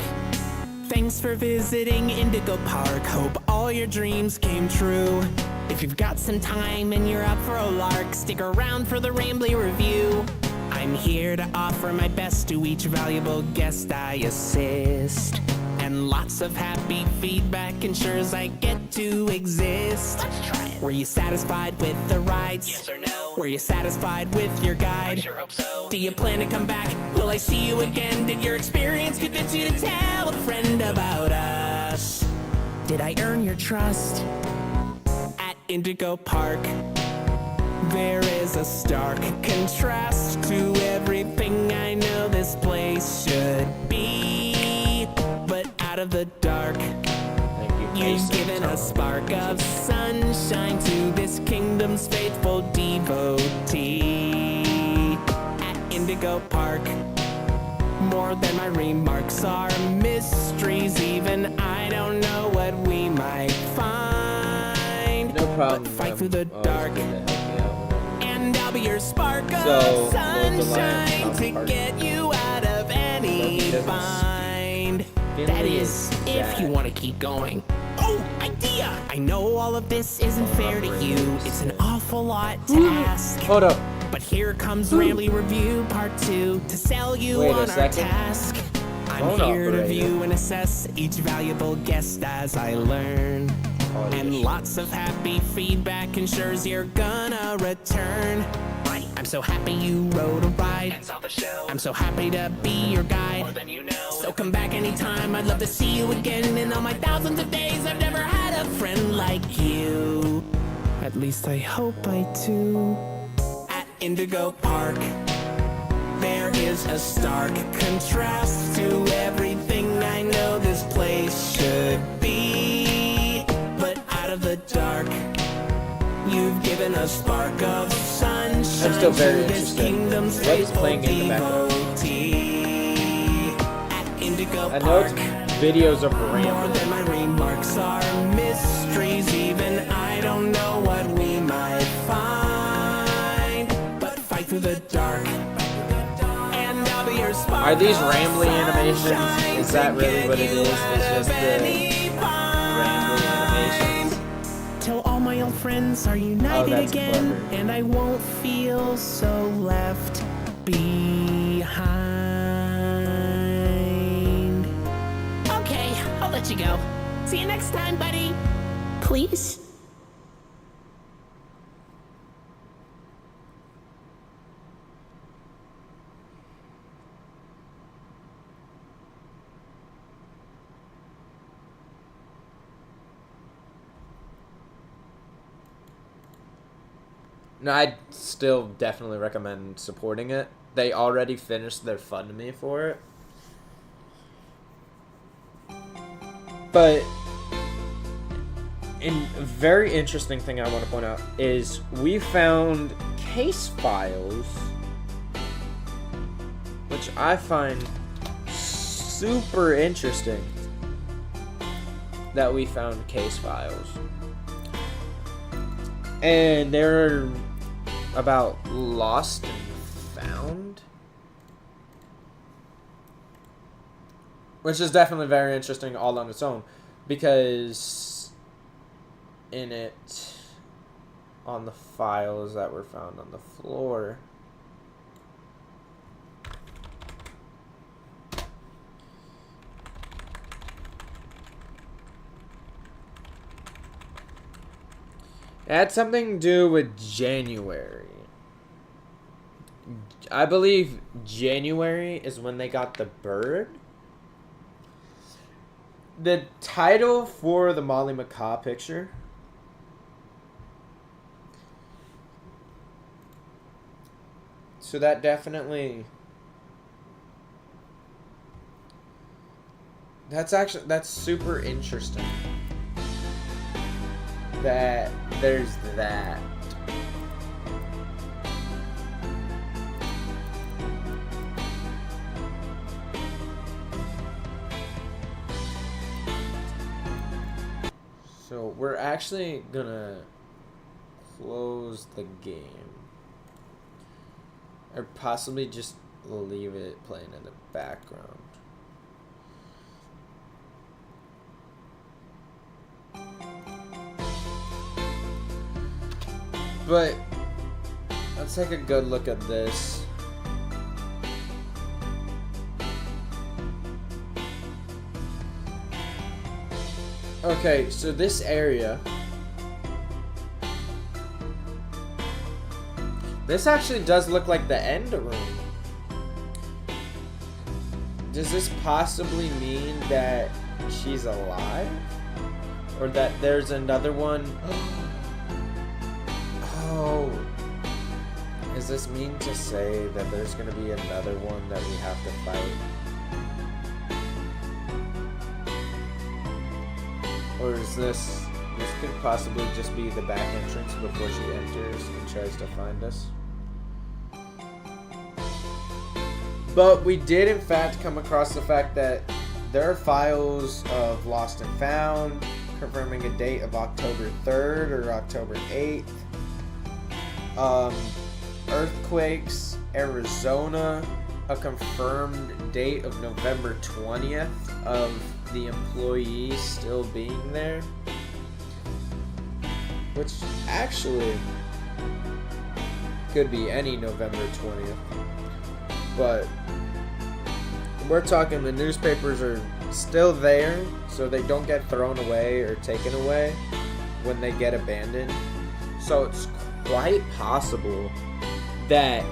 Thanks for visiting Indigo Park. Hope all your dreams came true. If you've got some time and you're up for a lark, stick around for the Rambly review. I'm here to offer my best to each valuable guest I assist. And lots of happy feedback ensures I get to exist. Let's try it. Were you satisfied with the rides? Yes or no? Were you satisfied with your guide? I sure hope so. Do you plan to come back? Will I see you again? Did your experience convince you to tell a friend about us? Did I earn your trust? At Indigo Park, there is a stark contrast to everything I know this place should be. But out of the dark, you've given a spark of sunshine to this kingdom's faithful devotee. At Indigo Park, more than my remarks are mysteries. Even I don't know what we might find. No problem. But fight through the dark, and I'll be your spark of sunshine to get you out of any bind. That is, if you want to keep going. Oh, idea! I know all of this isn't fair to you. It's an awful lot to ask. Hold up. But here comes Rambly Review Part 2 to sell you on our task. I'm here to view and assess each valuable guest as I learn. And lots of happy feedback ensures you're gonna return. I'm so happy you rode a ride. I'm so happy to be your guide. So come back anytime, I'd love to see you again. In all my thousands of days, I've never had a friend like you. At least I hope I do. At Indigo Park, there is a stark contrast to everything I know this place should be. But out of the dark, you've given a spark of sunshine. I'm still very to this interested. kingdom's What is playing in the background? devotee. At Indigo I know it's Park, videos of more rambling. than my remarks are mysteries. Even I don't know what we might find. But fight through the dark, and I'll be your spark. Are these of rambling animations? sunshine Is that to really get what it you is? out It's just of the any rambling animations? Till all my old friends are united that's again, clever. and I won't feel so left behind. Okay, I'll let you go. See you next time, buddy. Please? No, I'd still definitely recommend supporting it. They already finished their fund me for it. But a very interesting thing I want to point out is we found case files, which I find super interesting that we found case files. And they're about lost and found, which is definitely very interesting all on its own, because in it, on the files that were found on the floor, it had something to do with January. I believe January is when they got the bird. The title for the Molly McCaw picture so that definitely, that's super interesting that there's that. So we're actually gonna close the game, or possibly just leave it playing in the background. But let's take a good look at this. Okay, so this area, this actually does look like the end room. Does this possibly mean that she's alive? Or that there's another one? Oh, does this mean to say that there's going to be another one that we have to fight? Or is this could possibly just be the back entrance before she enters and tries to find us? But we did in fact come across the fact that there are files of Lost and Found, confirming a date of October 3rd or October 8th. Earthquakes, Arizona, a confirmed date of November 20th of the employees still being there, which actually could be any November 20th, but we're talking the newspapers are still there, so they don't get thrown away or taken away when they get abandoned. So it's quite possible that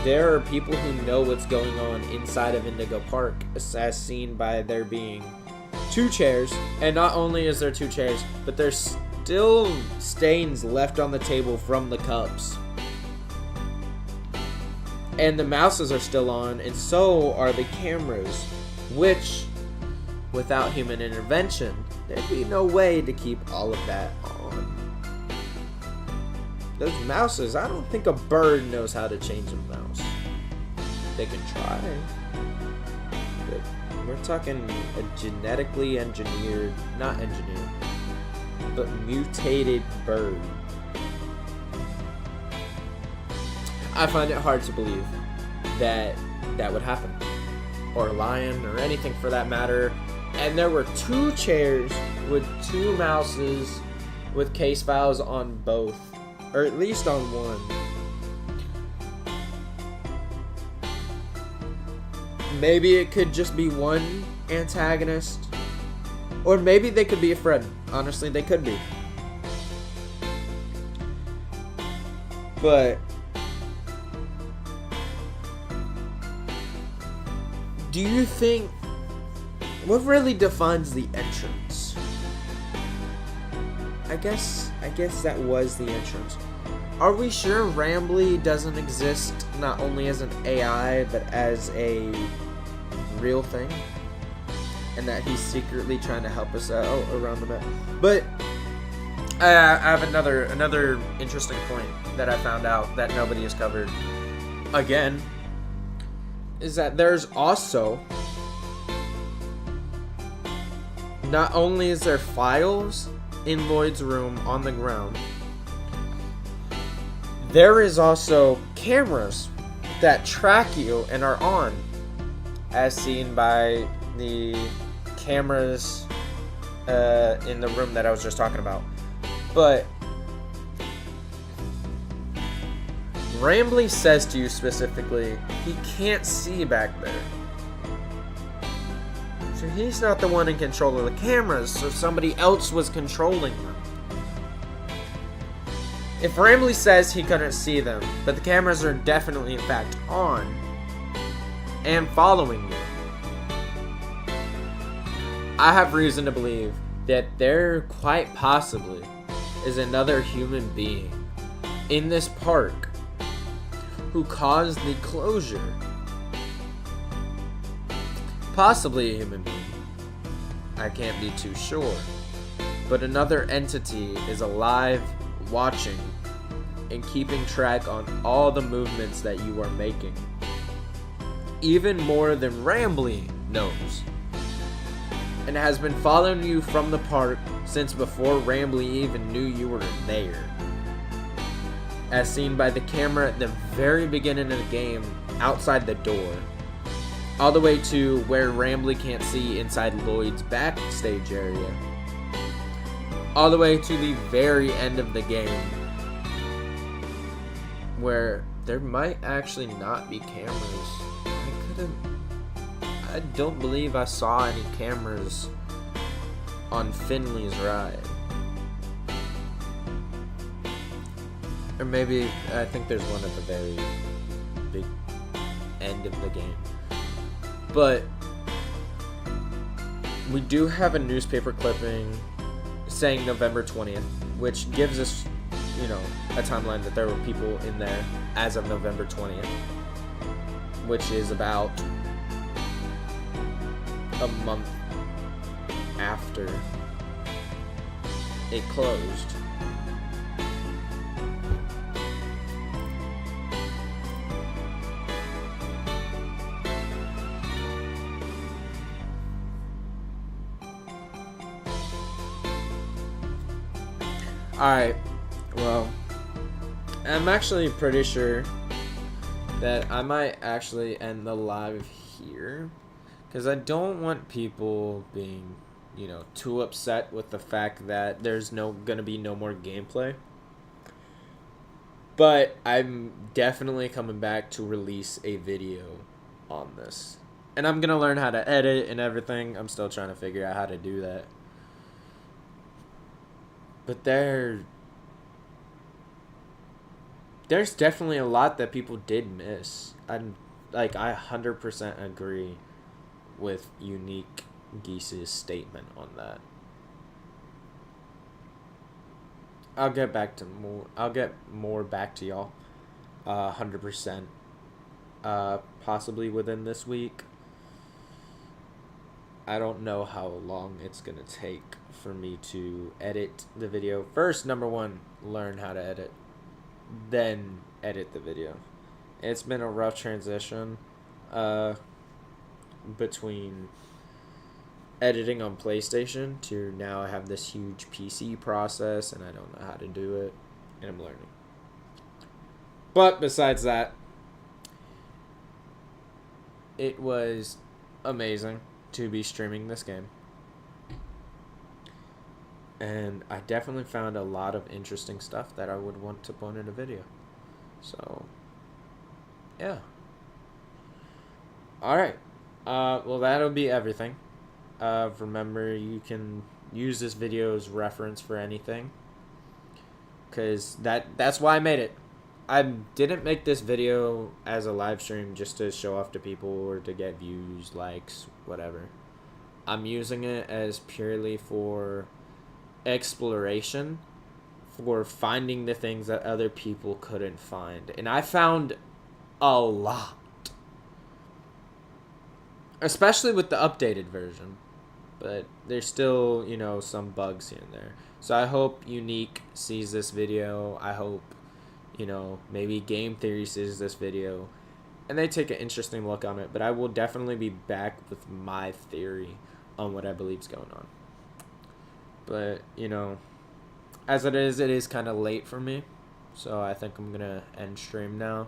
there are people who know what's going on inside of Indigo Park, as seen by there being 2 chairs. And not only is there 2 chairs, but there's still stains left on the table from the cups. And the mouses are still on, and so are the cameras, which, without human intervention, there'd be no way to keep all of that on. Those mouses, I don't think a bird knows how to change a mouse. They can try. But we're talking a genetically engineered, not engineered, but mutated bird. I find it hard to believe that that would happen. Or a lion, or anything for that matter. And there were 2 chairs with 2 mouses with case files on both. Or at least on one. Maybe it could just be one antagonist. Or maybe they could be a friend. Honestly, they could be. But do you think, what really defines the entrance? I guess that was the entrance. Are we sure Rambly doesn't exist not only as an AI, but as a real thing? And that he's secretly trying to help us out around the map? But I have another interesting point that I found out that nobody has covered. Again, is that there's also, not only is there files in Lloyd's room on the ground, there is also cameras that track you and are on, as seen by the cameras in the room that I was just talking about. But Rambly says to you specifically, he can't see back there. So he's not the one in control of the cameras, so somebody else was controlling them. If Rambly says he couldn't see them, but the cameras are definitely in fact on and following you, I have reason to believe that there quite possibly is another human being in this park who caused the closure. Possibly a human being. I can't be too sure. But another entity is alive, watching, and keeping track on all the movements that you are making. Even more than Rambly knows. And has been following you from the park since before Rambly even knew you were there. As seen by the camera at the very beginning of the game, outside the door. All the way to where Rambly can't see inside Lloyd's backstage area. All the way to the very end of the game, where there might actually not be cameras. I don't believe I saw any cameras on Finley's ride. Or maybe, I think there's one at the very big end of the game. But we do have a newspaper clipping saying November 20th, which gives us, you know, a timeline that there were people in there as of November 20th, which is about a month after it closed. Alright, well, I'm actually pretty sure that I might actually end the live here, because I don't want people being, you know, too upset with the fact that there's gonna be no more gameplay. But I'm definitely coming back to release a video on this. And I'm gonna learn how to edit and everything. I'm still trying to figure out how to do that. But there's definitely a lot that people did miss. I 100% agree with Unique Geese's statement on that. I'll get more back to y'all. 100%. Possibly within this week. I don't know how long it's gonna take for me to edit the video. First, number one, learn how to edit, then edit the video. It's been a rough transition between editing on PlayStation to now I have this huge PC process and I don't know how to do it, and I'm learning. But besides that, it was amazing to be streaming this game. And I definitely found a lot of interesting stuff that I would want to put in a video. So, yeah. Alright. Well, that'll be everything. Remember, you can use this video as reference for anything. Because that's why I made it. I didn't make this video as a live stream just to show off to people or to get views, likes, whatever. I'm using it as purely for exploration, for finding the things that other people couldn't find. And I found a lot. Especially with the updated version. But there's still, you know, some bugs here and there. So I hope Unique sees this video. I hope, you know, maybe Game Theory sees this video and they take an interesting look on it. But I will definitely be back with my theory on what I believe is going on. But, you know, as it is kind of late for me. So I think I'm going to end stream now.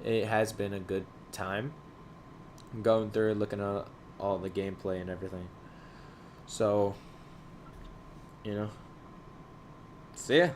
It has been a good time. I'm going through looking at all the gameplay and everything. So, you know, see ya.